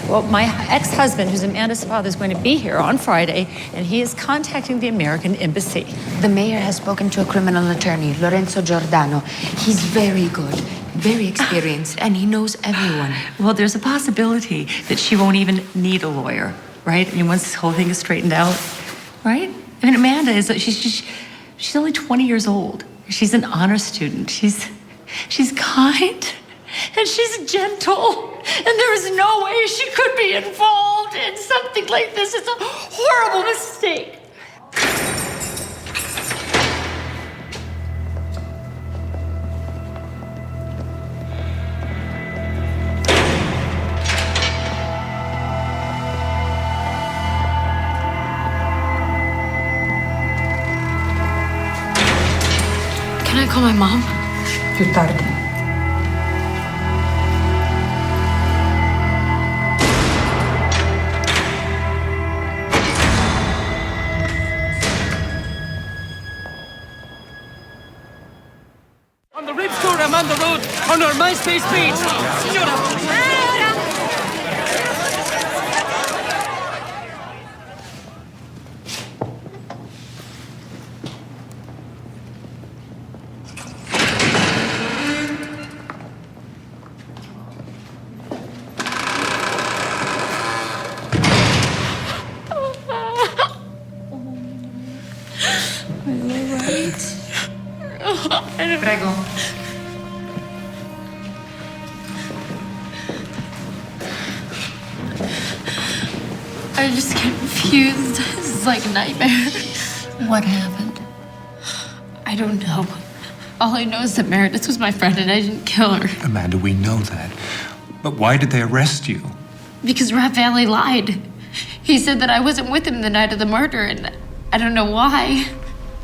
[SPEAKER 10] Well, my ex-husband, who's Amanda's father, is going to be here on Friday, and he is contacting the American embassy. The mayor has spoken to a criminal attorney, Lorenzo Giordano. He's very good, very experienced, and he knows everyone.
[SPEAKER 19] Well, there's a possibility that she won't even need a lawyer, right? I mean, once this whole thing is straightened out, right? I mean, Amanda is, she's only 20 years old. She's an honor student. She's kind, and she's gentle. And there is no way she could be involved in something like this. It's a horrible mistake.
[SPEAKER 7] Can I call my mom?
[SPEAKER 10] Più tardi.
[SPEAKER 14] On the Ribs Tour, I'm on the road on our MySpace page.
[SPEAKER 10] Prego.
[SPEAKER 7] I just get confused. This is like a nightmare.
[SPEAKER 11] What happened?
[SPEAKER 7] I don't know. All I know is that Meredith was my friend and I didn't kill her.
[SPEAKER 24] Amanda, we know that. But why did they arrest you?
[SPEAKER 7] Because Raffaele lied. He said that I wasn't with him the night of the murder, and I don't know why.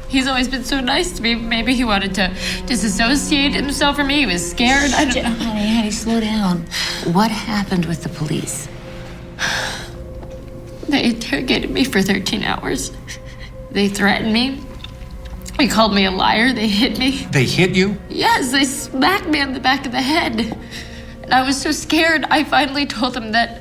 [SPEAKER 7] He's always been so nice to me. Maybe he wanted to disassociate himself from me. He was scared. I don't know.
[SPEAKER 11] Honey, slow down. What happened with the police?
[SPEAKER 7] They interrogated me for 13 hours. They threatened me. They called me a liar. They hit me.
[SPEAKER 24] They hit you?
[SPEAKER 7] Yes, they smacked me on the back of the head. And I was so scared, I finally told them that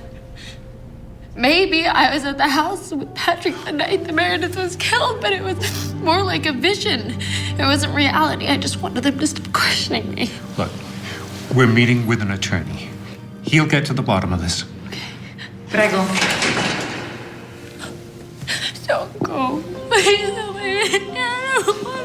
[SPEAKER 7] maybe I was at the house with Patrick the night that Meredith was killed, but it was more like a vision. It wasn't reality. I just wanted them to stop questioning me.
[SPEAKER 24] Look, we're meeting with an attorney. He'll get to the bottom of this.
[SPEAKER 10] Prego.
[SPEAKER 7] Don't go. Please don't leave me. I don't want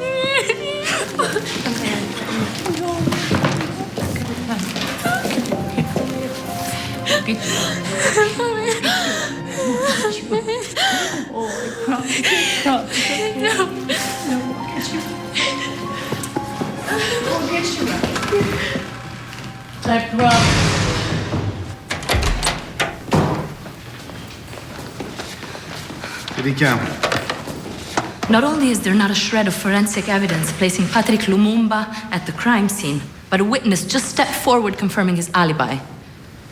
[SPEAKER 18] Not only is there not a shred of forensic evidence placing Patrick Lumumba at the crime scene, but a witness just stepped forward confirming his alibi.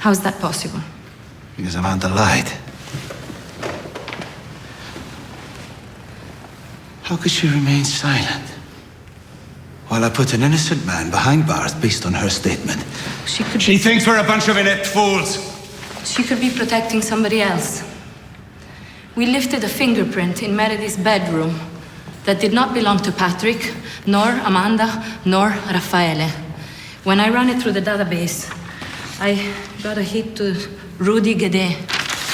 [SPEAKER 18] How is that possible?
[SPEAKER 1] Because Amanda lied. How could she remain silent while I put an innocent man behind bars based on her statement?
[SPEAKER 24] She thinks we're a bunch of inept fools.
[SPEAKER 18] She could be protecting somebody else. We lifted a fingerprint in Meredith's bedroom that did not belong to Patrick, nor Amanda, nor Raffaele. When I ran it through the database, I got a hit to Rudy Guedet.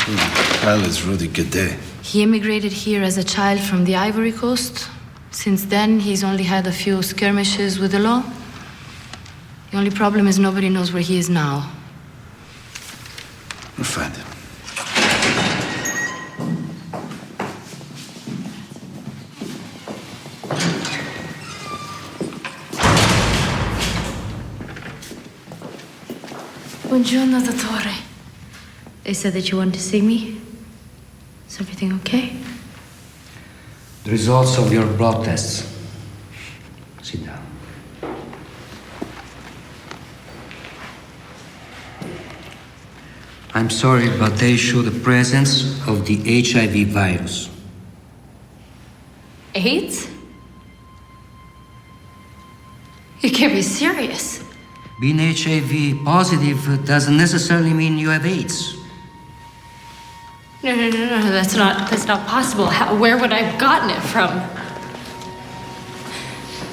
[SPEAKER 1] Who the hell is Rudy Guedet?
[SPEAKER 18] He immigrated here as a child from the Ivory Coast. Since then, he's only had a few skirmishes with the law. The only problem is nobody knows where he is now.
[SPEAKER 1] We'll find him.
[SPEAKER 18] Buongiorno, dottore. They said that you wanted to see me. Is everything okay?
[SPEAKER 2] The results of your blood tests. Sit down. I'm sorry, but they show the presence of the HIV virus.
[SPEAKER 18] AIDS? You can't be serious.
[SPEAKER 2] Being HIV positive doesn't necessarily mean you have AIDS.
[SPEAKER 18] No, that's not possible. Where would I have gotten it from?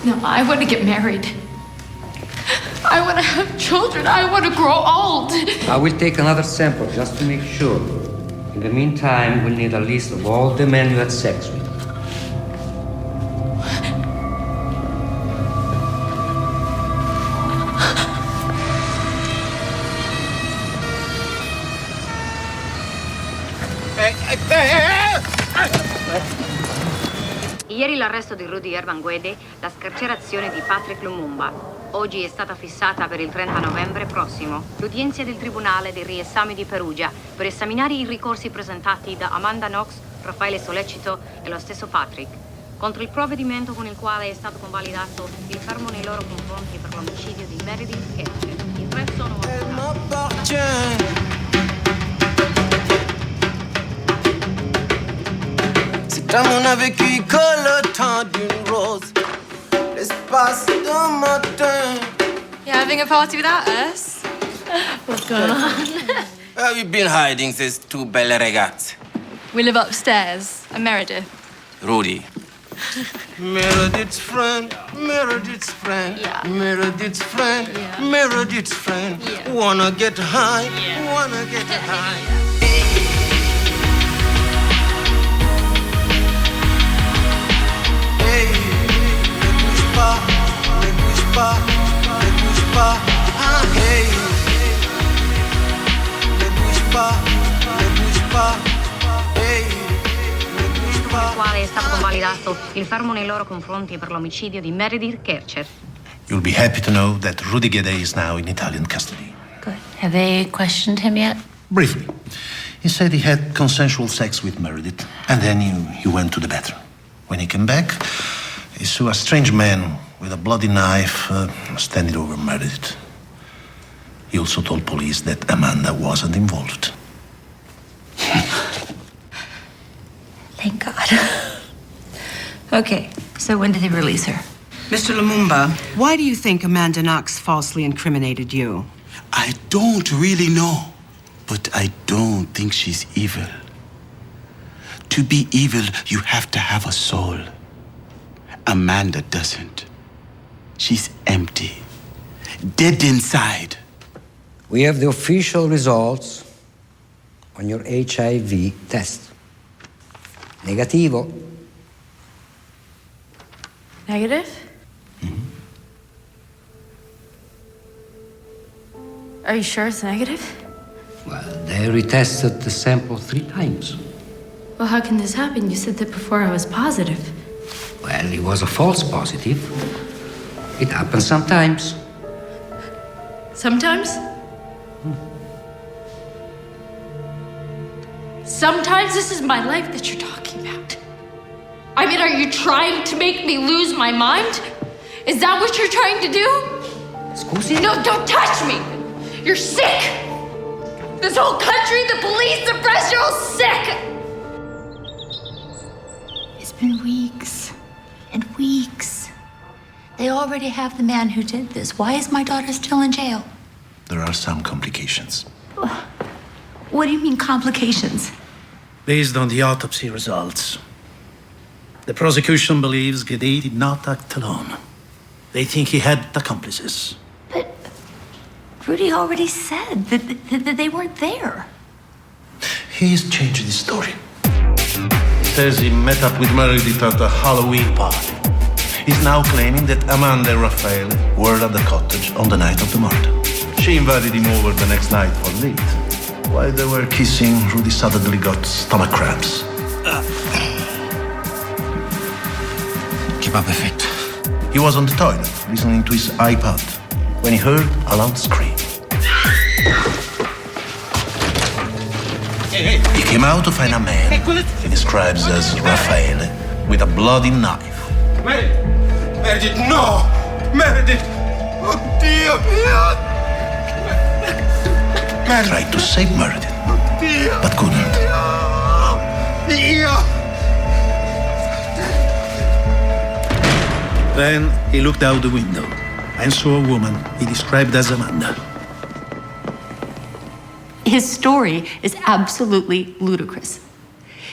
[SPEAKER 18] No, I want to get married. I want to have children. I want to grow old.
[SPEAKER 2] I will take another sample just to make sure. In the meantime, we'll need a list of all the men you had sex with.
[SPEAKER 5] Ieri l'arresto di Rudy Ervanguede, la scarcerazione di Patrick Lumumba. Oggi è stata fissata per il 30 novembre prossimo l'udienza del Tribunale dei Riesami di Perugia per esaminare i ricorsi presentati da Amanda Knox, Raffaele Sollecito e lo stesso Patrick contro il provvedimento con il quale è stato convalidato il fermo nei loro confronti per l'omicidio di Meredith Kercher. I tre sono
[SPEAKER 17] On a vécu que le temps d'une rose, l'espace d'un matin.
[SPEAKER 9] You having a party without us?
[SPEAKER 18] What's going on?
[SPEAKER 17] Where have you been hiding these two belle ragazze?
[SPEAKER 9] We live upstairs. I'm Meredith.
[SPEAKER 17] Rudy. Meredith's friend, Meredith's friend, Meredith's friend, Meredith's friend. Wanna get high, wanna get high.
[SPEAKER 5] Con il quale è stato convalidato il fermo nei loro confronti per l'omicidio di Meredith Kercher.
[SPEAKER 15] You'll be happy to know that Rudy Guede is now in Italian custody.
[SPEAKER 21] Good. Have they questioned him yet?
[SPEAKER 15] Briefly, he said he had consensual sex with Meredith, and then he went to the bathroom. When he came back, he saw a strange man with a bloody knife standing over Meredith. He also told police that Amanda wasn't involved.
[SPEAKER 21] Thank God. Okay, so when did they release her?
[SPEAKER 20] Mr. Lumumba, why do you think Amanda Knox falsely incriminated you?
[SPEAKER 1] I don't really know, but I don't think she's evil. To be evil, you have to have a soul. Amanda doesn't. She's empty, dead inside.
[SPEAKER 2] We have the official results on your HIV test. Negativo.
[SPEAKER 18] Negative? Are you sure it's negative?
[SPEAKER 2] Well, they retested the sample 3 times.
[SPEAKER 18] Well, how can this happen? You said that before I was positive.
[SPEAKER 2] Well, it was a false positive. It happens sometimes.
[SPEAKER 18] Sometimes? Sometimes this is my life that you're talking about. I mean, are you trying to make me lose my mind? Is that what you're trying to do?
[SPEAKER 2] Scusi?
[SPEAKER 18] No, don't touch me! You're sick! This whole country, the police, the press, you're all sick!
[SPEAKER 21] It's been weeks and weeks. They already have the man who did this. Why is my daughter still in jail?
[SPEAKER 15] There are some complications.
[SPEAKER 21] What do you mean, complications?
[SPEAKER 3] Based on the autopsy results, the prosecution believes Guede did not act alone. They think he had accomplices.
[SPEAKER 21] But Rudy already said that they weren't there.
[SPEAKER 15] He's changed his story. says he met up with Meredith at a Halloween party. He's now claiming that Amanda and Raphael were at the cottage on the night of the murder. She invited him over the next night for late. While they were kissing, Rudy suddenly got stomach cramps.
[SPEAKER 8] Che va perfetto.
[SPEAKER 15] He was on the toilet, listening to his iPod, when he heard a loud scream. He came out to find a man he describes as Raphael with a bloody knife.
[SPEAKER 17] Meredith, no! Meredith! Oh, Dio mio!
[SPEAKER 15] He tried to save Meredith, but couldn't. Then he looked out the window and saw a woman he described as Amanda.
[SPEAKER 10] His story is absolutely ludicrous.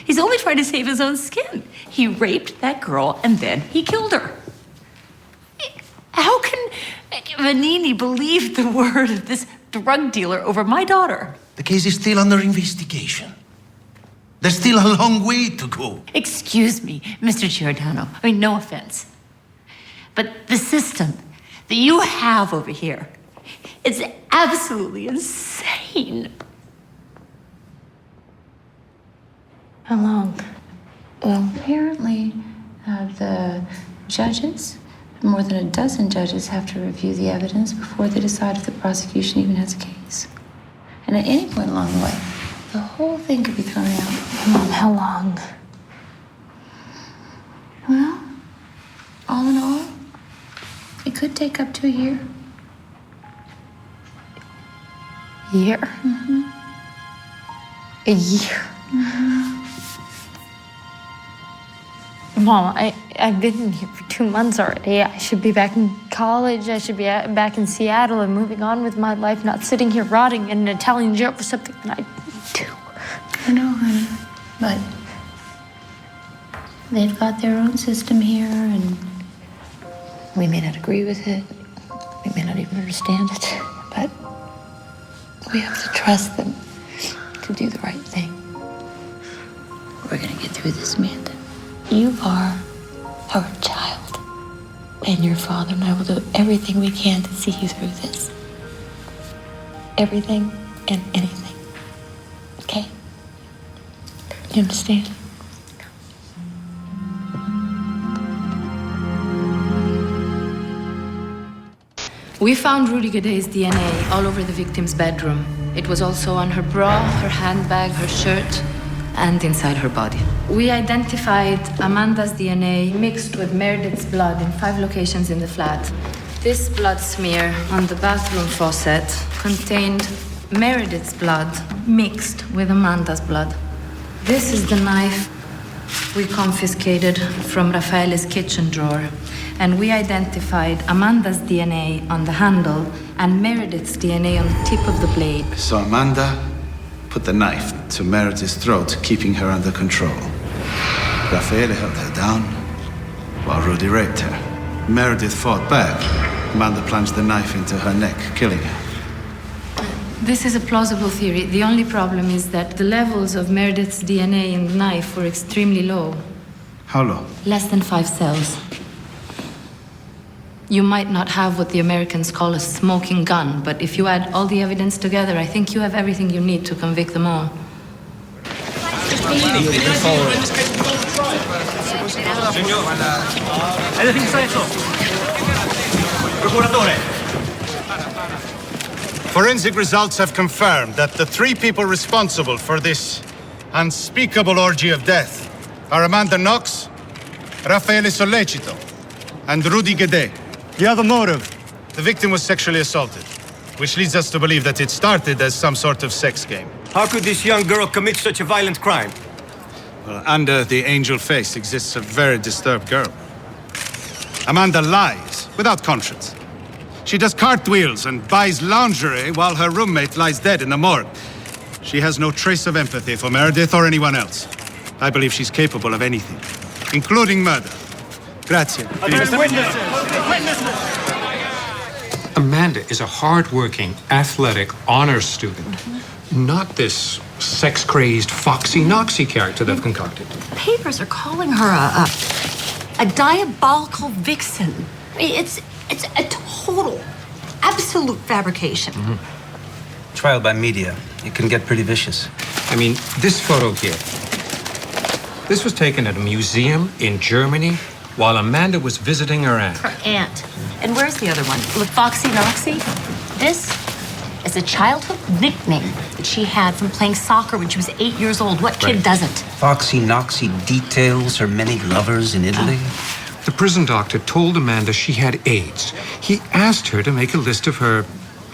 [SPEAKER 10] He's only trying to save his own skin. He raped that girl and then he killed her. How can Vanini believe the word of this drug dealer over my daughter?
[SPEAKER 15] The case is still under investigation. There's still a long way to go.
[SPEAKER 10] Excuse me, Mr. Giordano. I mean, no offense. But the system that you have over here, it's absolutely insane.
[SPEAKER 18] How long? Well, apparently, the judges, more than a dozen judges, have to review the evidence before they decide if the prosecution even has a case. And at any point along the way, the whole thing could be thrown out.
[SPEAKER 7] Mom, how long?
[SPEAKER 18] Well, all in all, it could take up to a year.
[SPEAKER 7] Year?
[SPEAKER 18] Mm-hmm.
[SPEAKER 7] A year?
[SPEAKER 18] Mm-hmm.
[SPEAKER 7] Mom, I've been here for 2 months already. I should be back in college. I should be back in Seattle and moving on with my life, not sitting here rotting in an Italian jail for something that I do.
[SPEAKER 18] I know, honey, but they've got their own system here, and we may not agree with it. We may not even understand it, but we have to trust them to do the right thing. We're gonna get through this, Amanda. You are our child, and your father and I will do everything we can to see you through this. Everything and anything. Okay? You understand? We found Rudy Gadet's DNA all over the victim's bedroom. It was also on her bra, her handbag, her shirt, and inside her body. We identified Amanda's DNA mixed with Meredith's blood in 5 locations in the flat. This blood smear on the bathroom faucet contained Meredith's blood mixed with Amanda's blood. This is the knife we confiscated from Raffaele's kitchen drawer, and we identified Amanda's DNA on the handle and Meredith's DNA on the tip of the blade.
[SPEAKER 1] So Amanda put the knife to Meredith's throat, keeping her under control. Raffaele held her down while Rudy raped her. Meredith fought back. Amanda plunged the knife into her neck, killing her.
[SPEAKER 18] This is a plausible theory. The only problem is that the levels of Meredith's DNA in the knife were extremely low.
[SPEAKER 1] How low?
[SPEAKER 18] Less than 5 cells. You might not have what the Americans call a smoking gun, but if you add all the evidence together, I think you have everything you need to convict them all.
[SPEAKER 14] Anything to say, sir? Procuratore.
[SPEAKER 4] Forensic results have confirmed that the 3 people responsible for this unspeakable orgy of death are Amanda Knox, Raffaele Sollecito, and Rudy Gadet.
[SPEAKER 22] The other motive?
[SPEAKER 4] The victim was sexually assaulted, which leads us to believe that it started as some sort of sex game.
[SPEAKER 14] How could this young girl commit such a violent crime?
[SPEAKER 4] Well, under the angel face exists a very disturbed girl. Amanda lies without conscience. She does cartwheels and buys lingerie while her roommate lies dead in the morgue. She has no trace of empathy for Meredith or anyone else. I believe she's capable of anything, including murder. Grazie.
[SPEAKER 24] Amanda is a hard-working, athletic honors student, not this sex-crazed, foxy Knoxy character they've concocted.
[SPEAKER 21] The papers are calling her a diabolical vixen. I mean, it's a total, absolute fabrication.
[SPEAKER 1] Trial by media. It can get pretty vicious.
[SPEAKER 24] I mean, this photo here. This was taken at a museum in Germany while Amanda was visiting her aunt.
[SPEAKER 21] Her aunt. And where's the other one? Look, Foxy Knoxy. This is a childhood nickname that she had from playing soccer when she was 8 years old. What kid doesn't?
[SPEAKER 1] Foxy Knoxy details her many lovers in Italy.
[SPEAKER 24] The prison doctor told Amanda she had AIDS. He asked her to make a list of her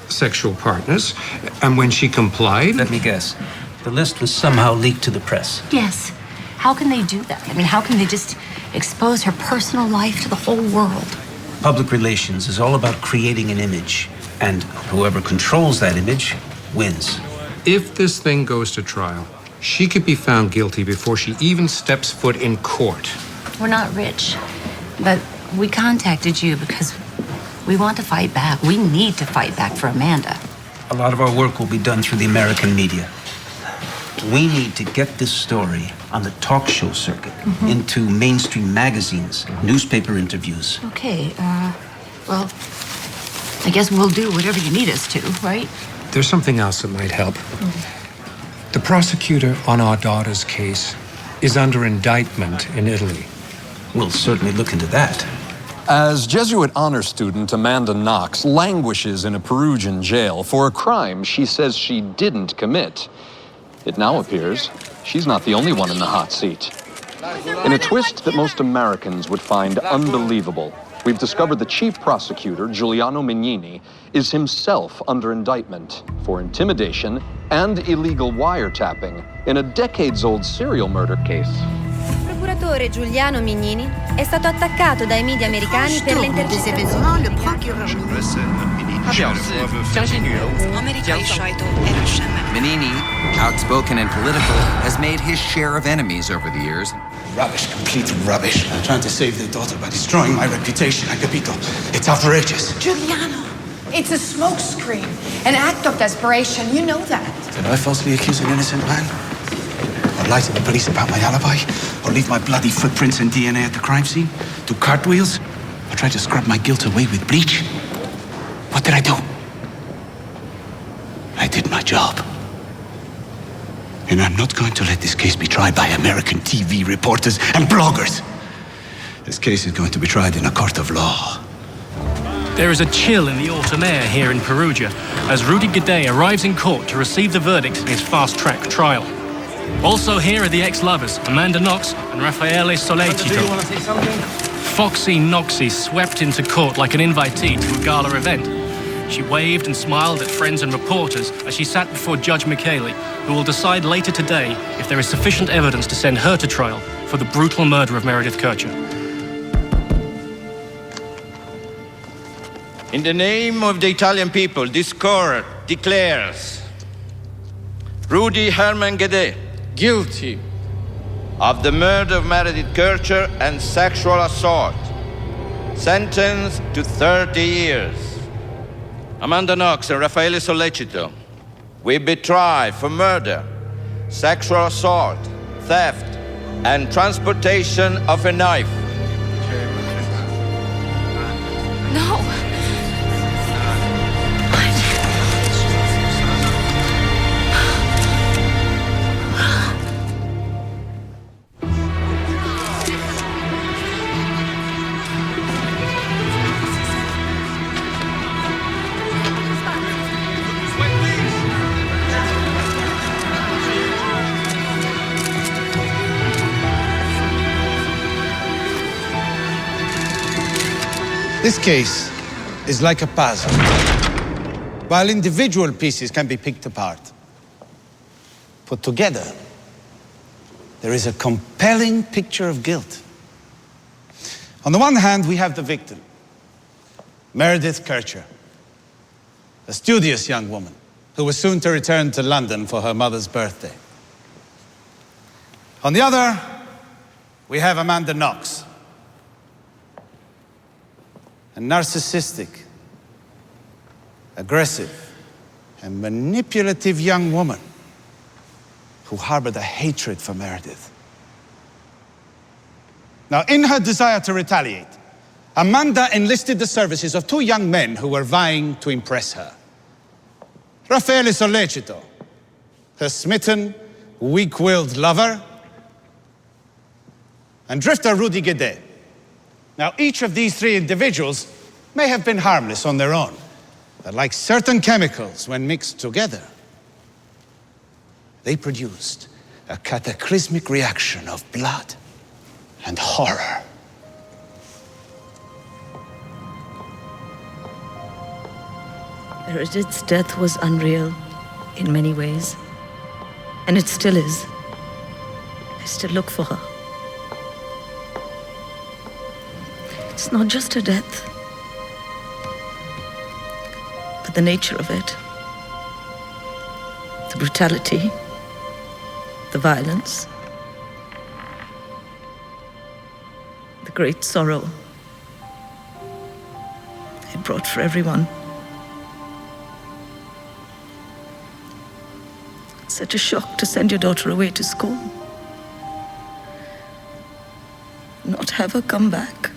[SPEAKER 24] sexual partners, and when she complied...
[SPEAKER 1] Let me guess. The list was somehow leaked to the press.
[SPEAKER 21] Yes. How can they do that? I mean, how can they just expose her personal life to the whole world?
[SPEAKER 1] Public relations is all about creating an image, and whoever controls that image wins.
[SPEAKER 24] If this thing goes to trial, she could be found guilty before she even steps foot in court.
[SPEAKER 21] We're not rich, but we contacted you because we want to fight back. We need to fight back for Amanda.
[SPEAKER 1] A lot of our work will be done through the American media. We need to get this story on the talk show circuit, into mainstream magazines, newspaper interviews.
[SPEAKER 21] Okay, well, I guess we'll do whatever you need us to, right?
[SPEAKER 24] There's something else that might help. The prosecutor on our daughter's case is under indictment in Italy.
[SPEAKER 1] We'll certainly look into that.
[SPEAKER 12] As Jesuit honor student Amanda Knox languishes in a Perugian jail for a crime she says she didn't commit, it now appears she's not the only one in the hot seat. In a twist that most Americans would find unbelievable, we've discovered the chief prosecutor, Giuliano Mignini, is himself under indictment for intimidation and illegal wiretapping in a decades-old serial murder case.
[SPEAKER 13] Il procuratore Giuliano Mignini è stato attaccato dai media americani per le intercettazioni.
[SPEAKER 8] Menini, outspoken and political, has made his share of enemies over the years.
[SPEAKER 1] Rubbish, complete rubbish. I'm trying to save their daughter by destroying my reputation. Capito? It's outrageous.
[SPEAKER 16] Giuliano, it's a smokescreen, an act of desperation. You know that.
[SPEAKER 1] Did I falsely accuse an innocent man? Or lie to the police about my alibi? Or leave my bloody footprints and DNA at the crime scene? Do cartwheels? Or try to scrub my guilt away with bleach? What did I do? I did my job. And I'm not going to let this case be tried by American TV reporters and bloggers. This case is going to be tried in a court of law.
[SPEAKER 23] There is a chill in the autumn air here in Perugia as Rudy Gade arrives in court to receive the verdict in his fast-track trial. Also here are the ex-lovers, Amanda Knox and Raffaele Sollecito.
[SPEAKER 14] Do you want to say something?
[SPEAKER 23] Foxy Knoxy swept into court like an invitee to a gala event. She waved and smiled at friends and reporters as she sat before Judge Micheli, who will decide later today if there is sufficient evidence to send her to trial for the brutal murder of Meredith Kircher.
[SPEAKER 25] In the name of the Italian people, this court declares Rudy Herman Gade guilty of the murder of Meredith Kircher and sexual assault, sentenced to 30 years. Amanda Knox and Raffaele Sollecito will be tried for murder, sexual assault, theft, and transportation of a knife.
[SPEAKER 21] No.
[SPEAKER 4] This case is like a puzzle. While individual pieces can be picked apart, put together, there is a compelling picture of guilt. On the one hand, we have the victim, Meredith Kircher, a studious young woman who was soon to return to London for her mother's birthday. On the other, we have Amanda Knox, a narcissistic, aggressive, and manipulative young woman who harbored a hatred for Meredith. Now, in her desire to retaliate, Amanda enlisted the services of two young men who were vying to impress her. Raffaele Sollecito, her smitten, weak-willed lover, and drifter Rudy Guedet. Now, each of these three individuals may have been harmless on their own, but like certain chemicals, when mixed together, they produced a cataclysmic reaction of blood and horror.
[SPEAKER 5] Meredith's death was unreal in many ways, and it still is. I still look for her. It's not just her death, but the nature of it. The brutality, the violence, the great sorrow it brought for everyone. Such a shock to send your daughter away to school. Not have her come back.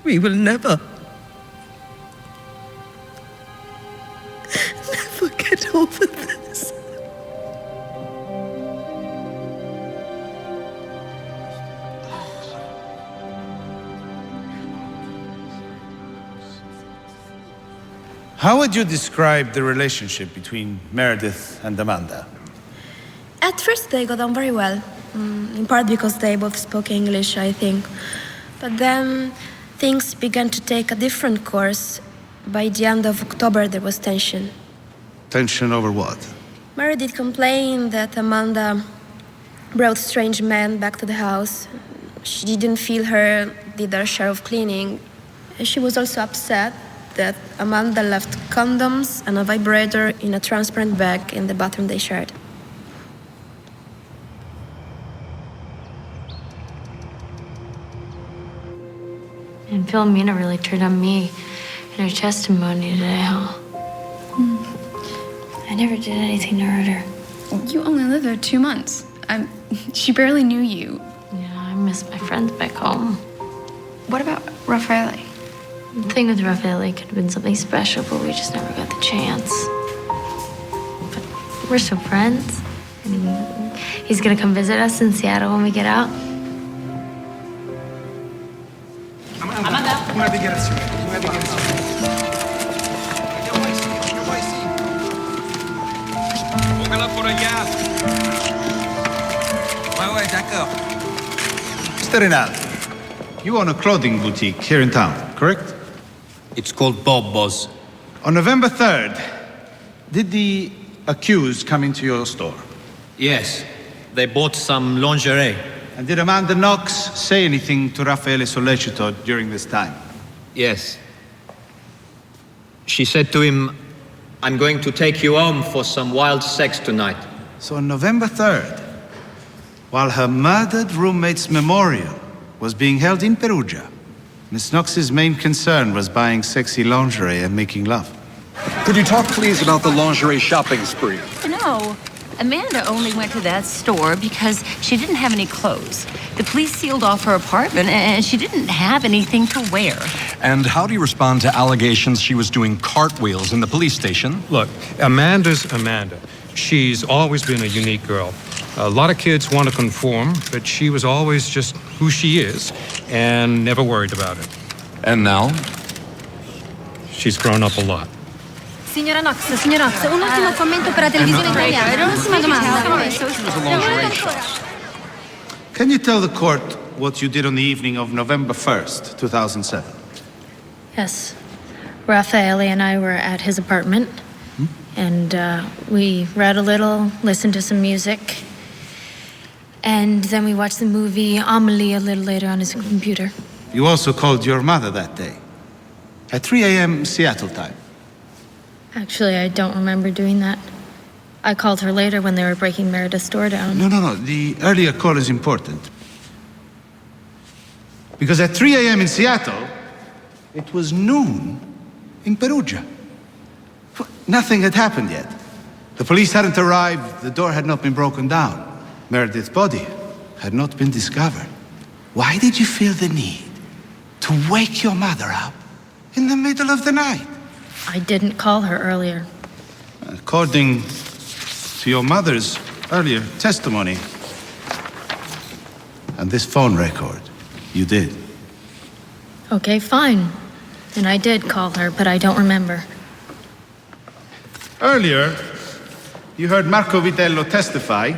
[SPEAKER 5] We will never get over this.
[SPEAKER 4] How would you describe the relationship between Meredith and Amanda?
[SPEAKER 7] At first, they got on very well, in part because they both spoke English, I think. But then things began to take a different course. By the end of October, there was tension.
[SPEAKER 4] Tension over what?
[SPEAKER 7] Meredith complained that Amanda brought strange men back to the house. She didn't feel her did her share of cleaning. She was also upset that Amanda left condoms and a vibrator in a transparent bag in the bathroom they shared. And Philomena really turned on me in her testimony today, huh? I never did anything to hurt her.
[SPEAKER 6] You only lived there 2 months. She barely knew you.
[SPEAKER 7] Yeah, I miss my friends back home.
[SPEAKER 6] What about Raffaele?
[SPEAKER 7] The thing with Raffaele could have been something special, but we just never got the chance. But we're still friends. I mean, he's gonna come visit us in Seattle when we get out.
[SPEAKER 4] Una dichiarazione.
[SPEAKER 8] Ouais, d'accord.
[SPEAKER 4] Mr. Rinaldi, you own a clothing boutique here in town, correct?
[SPEAKER 9] It's called Bobo's.
[SPEAKER 4] On November 3rd, did the accused come into your store?
[SPEAKER 9] Yes. They bought some lingerie.
[SPEAKER 4] And did Amanda Knox say anything to Raffaele Sollecito during this time?
[SPEAKER 9] Yes. She said to him, I'm going to take you home for some wild sex tonight.
[SPEAKER 4] So on November 3rd, while her murdered roommate's memorial was being held in Perugia, Miss Knox's main concern was buying sexy lingerie and making love.
[SPEAKER 12] Could you talk, please, about the lingerie shopping spree?
[SPEAKER 10] No. Amanda only went to that store because she didn't have any clothes. The police sealed off her apartment and she didn't have anything to wear.
[SPEAKER 12] And how do you respond to allegations she was doing cartwheels in the police station?
[SPEAKER 24] Look, Amanda's Amanda. She's always been a unique girl. A lot of kids want to conform, but she was always just who she is and never worried about it.
[SPEAKER 12] And now?
[SPEAKER 24] She's grown up a lot.
[SPEAKER 13] Signora Knox, un ultimo commento per la televisione italiana. Un'ultima domanda.
[SPEAKER 4] Can you tell the court what you did on the evening of November 1st, 2007?
[SPEAKER 7] Yes. Raffaele and I were at his apartment, and we read a little, listened to some music, and then we watched the movie Amelie a little later on his computer.
[SPEAKER 4] You also called your mother that day, at 3 a.m. Seattle time.
[SPEAKER 7] Actually, I don't remember doing that. I called her later when they were breaking Meredith's store down.
[SPEAKER 4] No. The earlier call is important. Because at 3 a.m. in Seattle, it was noon in Perugia. Nothing had happened yet.
[SPEAKER 1] The police hadn't arrived, the door had not been broken down. Meredith's body had not been discovered. Why did you feel the need to wake your mother up in the middle of the night?
[SPEAKER 7] I didn't call her earlier.
[SPEAKER 1] According to your mother's earlier testimony and this phone record, you did.
[SPEAKER 7] Okay, fine. And I did call her, but I don't remember.
[SPEAKER 1] Earlier, you heard Marco Vitello testify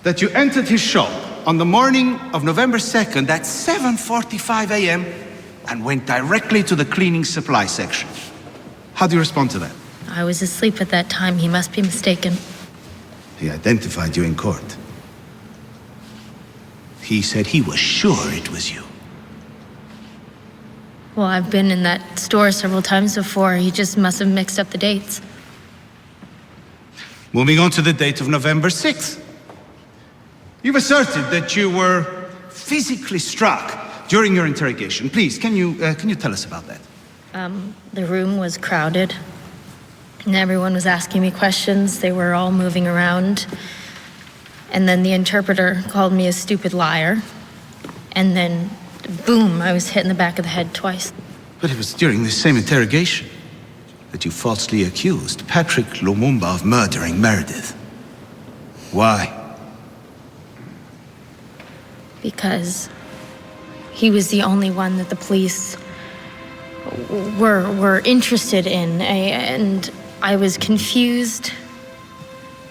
[SPEAKER 1] that you entered his shop on the morning of November 2nd at 7:45 a.m. and went directly to the cleaning supply section. How do you respond to that?
[SPEAKER 7] I was asleep at that time. He must be mistaken.
[SPEAKER 1] He identified you in court. He said he was sure it was you.
[SPEAKER 7] Well, I've been in that store several times before. He just must have mixed up the dates.
[SPEAKER 1] Moving on to the date of November 6th. You've asserted that you were physically struck during your interrogation. Please, can you tell us about that?
[SPEAKER 7] The room was crowded, and everyone was asking me questions. They were all moving around. And then the interpreter called me a stupid liar. And then, boom, I was hit in the back of the head twice.
[SPEAKER 1] But it was during this same interrogation that you falsely accused Patrick Lumumba of murdering Meredith. Why?
[SPEAKER 7] Because he was the only one that the police were interested in. And I was confused,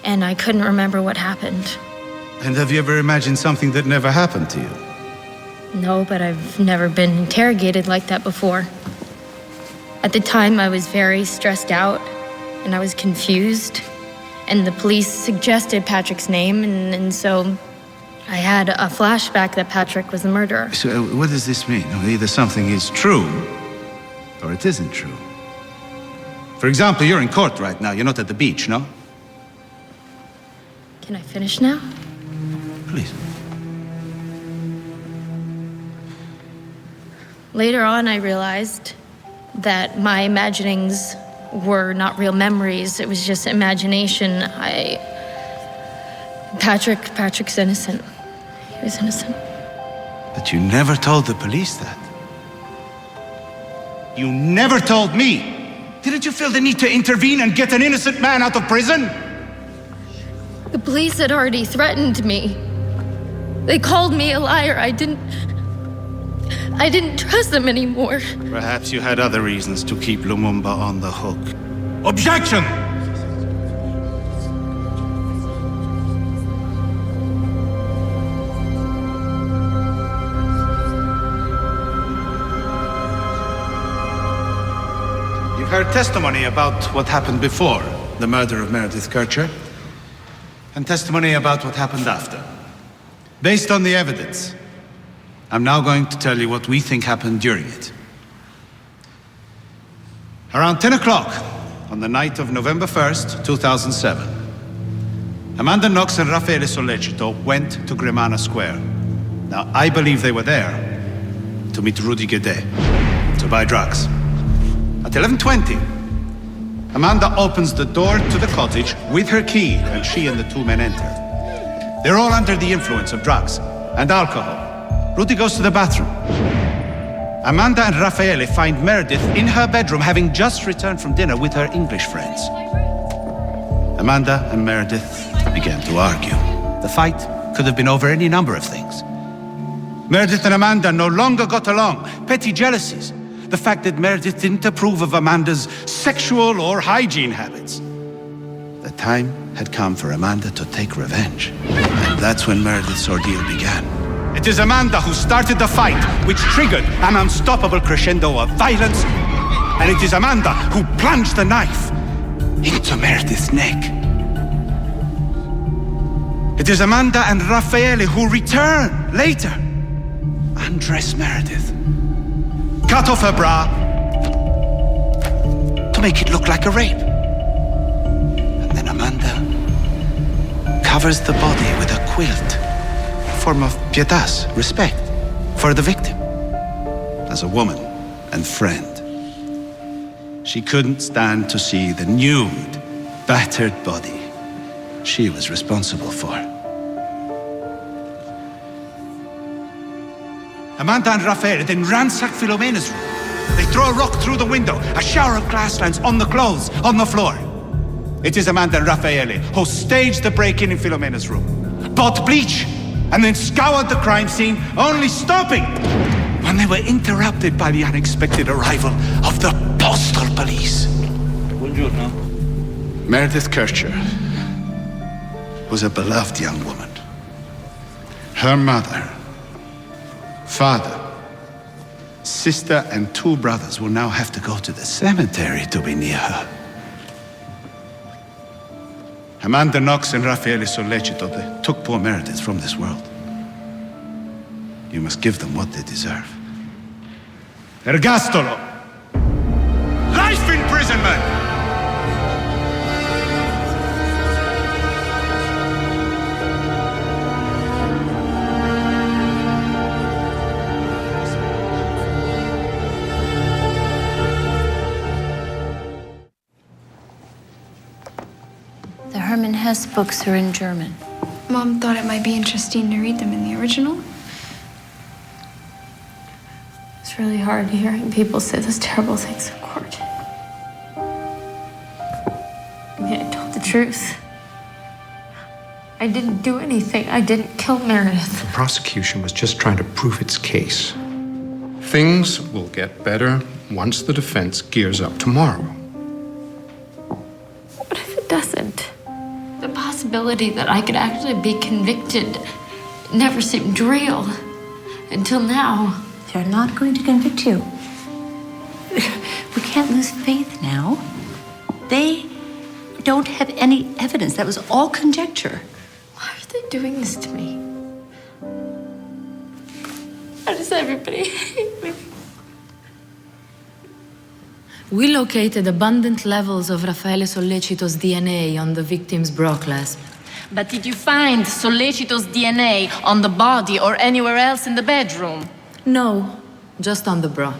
[SPEAKER 7] and I couldn't remember what happened.
[SPEAKER 1] And have you ever imagined something that never happened to you?
[SPEAKER 7] No, but I've never been interrogated like that before. At the time, I was very stressed out, and I was confused. And the police suggested Patrick's name, and so I had a flashback that Patrick was the murderer.
[SPEAKER 1] So what does this mean? Either something is true, or it isn't true. For example, you're in court right now. You're not at the beach, no?
[SPEAKER 7] Can I finish now?
[SPEAKER 1] Please.
[SPEAKER 7] Later on, I realized that my imaginings were not real memories. It was just imagination. Patrick's innocent. He was innocent.
[SPEAKER 1] But you never told the police that. You never told me. Didn't you feel the need to intervene and get an innocent man out of prison?
[SPEAKER 7] The police had already threatened me. They called me a liar. I didn't trust them anymore.
[SPEAKER 1] Perhaps you had other reasons to keep Lumumba on the hook. Objection! You've heard testimony about what happened before the murder of Meredith Kircher, and testimony about what happened after. Based on the evidence, I'm now going to tell you what we think happened during it. Around 10 o'clock on the night of November 1st, 2007, Amanda Knox and Raffaele Sollecito went to Grimana Square. Now, I believe they were there to meet Rudy Guedet, to buy drugs. At 11:20, Amanda opens the door to the cottage with her key, and she and the two men enter. They're all under the influence of drugs and alcohol. Rudy goes to the bathroom. Amanda and Raffaele find Meredith in her bedroom, having just returned from dinner with her English friends. Amanda and Meredith began to argue. The fight could have been over any number of things. Meredith and Amanda no longer got along. Petty jealousies. The fact that Meredith didn't approve of Amanda's sexual or hygiene habits. The time had come for Amanda to take revenge. And that's when Meredith's ordeal began. It is Amanda who started the fight, which triggered an unstoppable crescendo of violence. And it is Amanda who plunged the knife into Meredith's neck. It is Amanda and Raffaele who return later, undress Meredith, cut off her bra to make it look like a rape. And then Amanda covers the body with a quilt, a form of pietas, respect for the victim, as a woman and friend. She couldn't stand to see the nude, battered body she was responsible for.
[SPEAKER 4] Amanda and Raffaele then ransack Filomena's room. They throw a rock through the window. A shower of glass lands on the clothes, on the floor. It is Amanda and Raffaele who staged the break-in in Filomena's room, bought bleach, and then scoured the crime scene, only stopping when they were interrupted by the unexpected arrival of the postal police.
[SPEAKER 1] Buongiorno. Meredith Kircher was a beloved young woman. Her mother, father, sister, and 2 brothers will now have to go to the cemetery to be near her. Amanda Knox and Raffaele Sollecito, they took poor Meredith from this world. You must give them what they deserve. Ergastolo! Life imprisonment!
[SPEAKER 21] The Herman Hesse books are in German.
[SPEAKER 6] Mom thought it might be interesting to read them in the original.
[SPEAKER 7] It's really hard hearing people say those terrible things in court. I mean, I told the truth. I didn't do anything. I didn't kill Meredith.
[SPEAKER 24] The prosecution was just trying to prove its case. Things will get better once the defense gears up tomorrow.
[SPEAKER 7] What if it doesn't? The possibility that I could actually be convicted never seemed real until now.
[SPEAKER 10] They're not going to convict you. We can't lose faith now. They don't have any evidence. That was all conjecture.
[SPEAKER 7] Why are they doing this to me? Why does everybody hate me? We located abundant levels of Raffaele Sollecito's DNA on the victim's bra clasp.
[SPEAKER 21] But did you find Sollecito's DNA on the body or anywhere else in the bedroom?
[SPEAKER 5] No, just on the bra.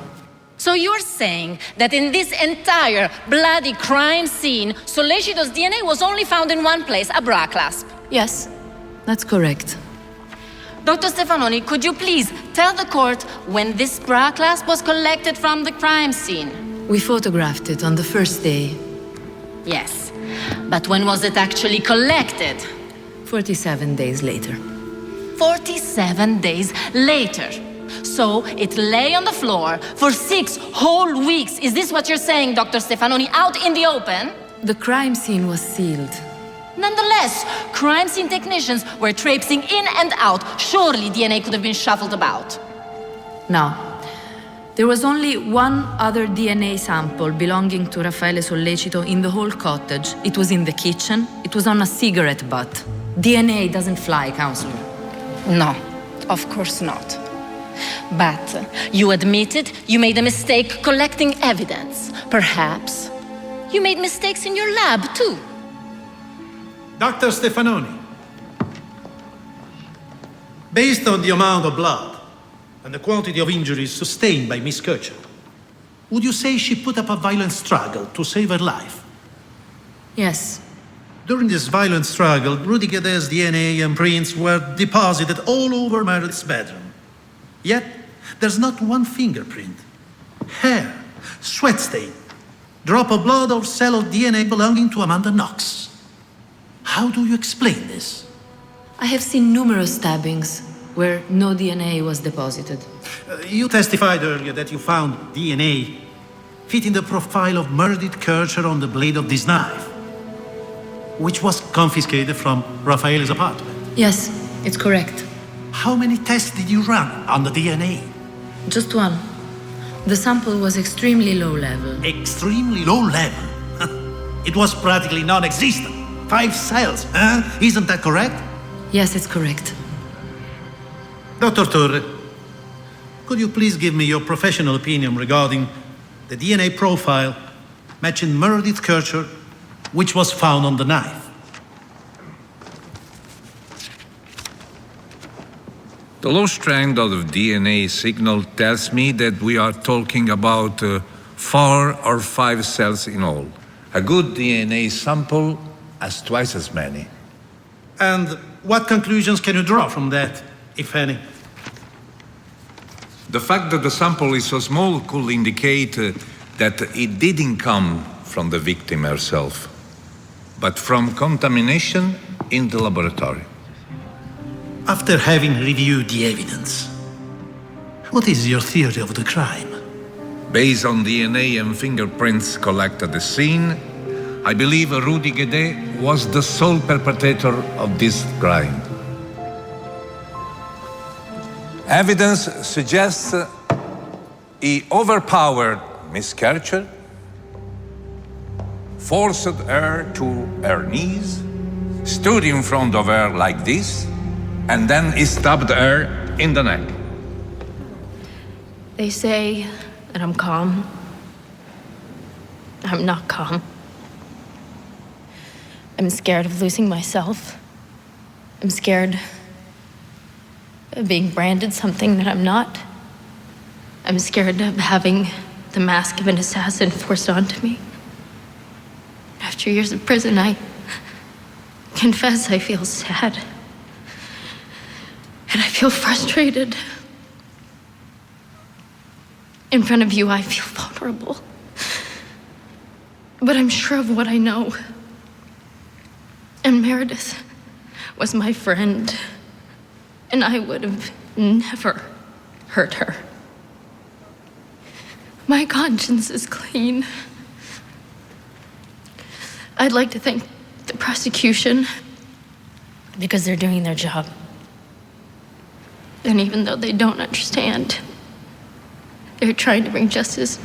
[SPEAKER 21] So you're saying that in this entire bloody crime scene, Sollecito's DNA was only found in one place, a bra clasp?
[SPEAKER 5] Yes, that's correct.
[SPEAKER 21] Dr. Stefanoni, could you please tell the court when this bra clasp was collected from the crime scene?
[SPEAKER 5] We photographed it on the first day.
[SPEAKER 21] Yes, but when was it actually collected?
[SPEAKER 5] 47 days later.
[SPEAKER 21] 47 days later. So it lay on the floor for 6 whole weeks. Is this what you're saying, Dr. Stefanoni, out in the open?
[SPEAKER 5] The crime scene was sealed.
[SPEAKER 21] Nonetheless, crime scene technicians were traipsing in and out. Surely DNA could have been shuffled about.
[SPEAKER 5] Now, there was only one other DNA sample belonging to Raffaele Sollecito in the whole cottage. It was in the kitchen. It was on a cigarette butt. DNA doesn't fly, Counselor.
[SPEAKER 21] No, of course not. But you admitted you made a mistake collecting evidence. Perhaps you made mistakes in your lab, too.
[SPEAKER 15] Dr. Stefanoni, based on the amount of blood and the quantity of injuries sustained by Miss Kircher, would you say she put up a violent struggle to save her life?
[SPEAKER 5] Yes.
[SPEAKER 15] During this violent struggle, Rudy Guedes' DNA and prints were deposited all over Meredith's bedroom. Yet, there's not one fingerprint, hair, sweat stain, drop of blood or cell of DNA belonging to Amanda Knox. How do you explain this?
[SPEAKER 5] I have seen numerous stabbings where no DNA was deposited.
[SPEAKER 15] You testified earlier that you found DNA fitting the profile of Meredith Kircher on the blade of this knife, which was confiscated from Raffaele's apartment.
[SPEAKER 5] Yes, it's correct.
[SPEAKER 15] How many tests did you run on the DNA?
[SPEAKER 5] Just one. The sample was extremely low level.
[SPEAKER 15] Extremely low level? It was practically non-existent. 5 cells, huh? Isn't that correct?
[SPEAKER 5] Yes, it's correct.
[SPEAKER 15] Dr. Torre, could you please give me your professional opinion regarding the DNA profile matching Meredith Kircher, which was found on the knife?
[SPEAKER 2] The low strand of DNA signal tells me that we are talking about 4 or 5 cells in all. A good DNA sample has twice as many.
[SPEAKER 15] And what conclusions can you draw from that, if any?
[SPEAKER 2] The fact that the sample is so small could indicate that it didn't come from the victim herself, but from contamination in the laboratory.
[SPEAKER 15] After having reviewed the evidence, what is your theory of the crime?
[SPEAKER 2] Based on DNA and fingerprints collected at the scene, I believe Rudy Guedet was the sole perpetrator of this crime. Evidence suggests he overpowered Miss Kircher, forced her to her knees, stood in front of her like this, and then he stabbed her in the neck.
[SPEAKER 7] They say that I'm calm. I'm not calm. I'm scared of losing myself. I'm scared of being branded something that I'm not. I'm scared of having the mask of an assassin forced onto me. After years of prison, I confess I feel sad. And I feel frustrated. In front of you, I feel vulnerable. But I'm sure of what I know. And Meredith was my friend. And I would have never hurt her. My conscience is clean. I'd like to thank the prosecution because they're doing their job. And even though they don't understand, they're trying to bring justice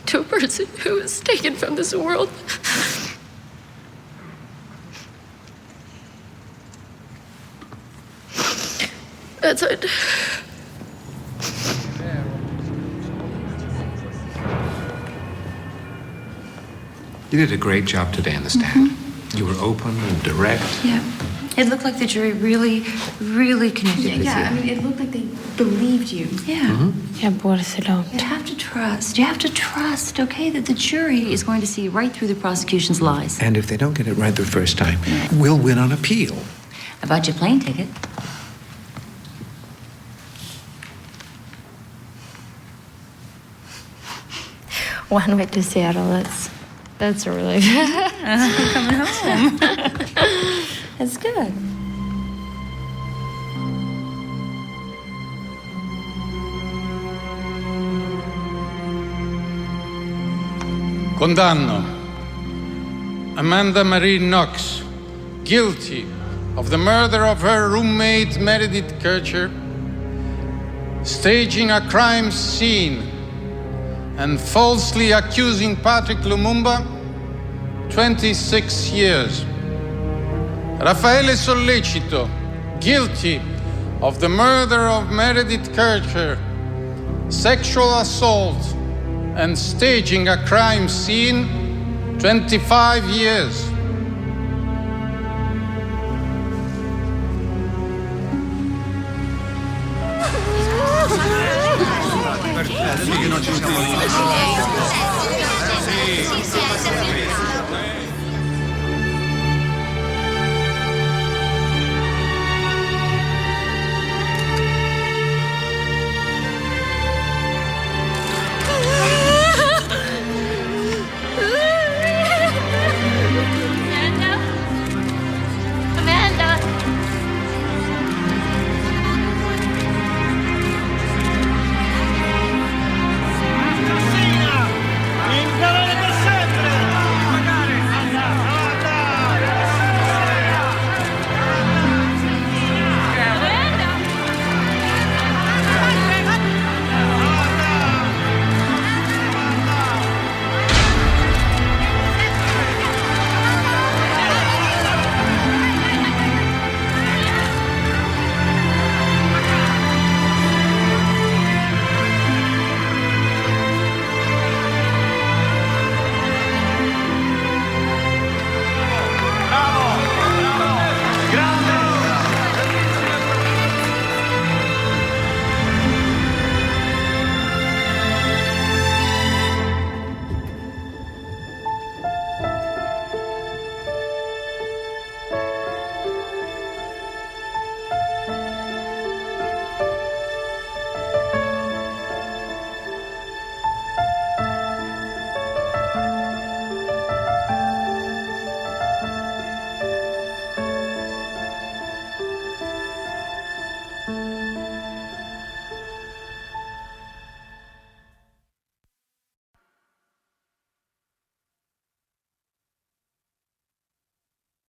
[SPEAKER 7] to a person who was taken from this world. That's it.
[SPEAKER 3] You did a great job today on the stand. You were open and direct.
[SPEAKER 10] Yeah. It looked like the jury really connected with you.
[SPEAKER 6] Yeah, I mean, it looked like they believed you.
[SPEAKER 10] Yeah.
[SPEAKER 7] Yeah, but they don't.
[SPEAKER 10] You have to trust. You have to trust, okay, that the jury is going to see right through the prosecution's lies.
[SPEAKER 3] And if they don't get it right the first time, we'll win on appeal.
[SPEAKER 10] I bought you a plane ticket.
[SPEAKER 7] One way to Seattle, that's a relief.
[SPEAKER 10] Coming home. That's good.
[SPEAKER 11] Condanno Amanda Marie Knox, guilty of the murder of her roommate Meredith Kircher, staging a crime scene and falsely accusing Patrick Lumumba, 26 years. Raffaele Sollecito, guilty of the murder of Meredith Kircher, sexual assault, and staging a crime scene, 25 years.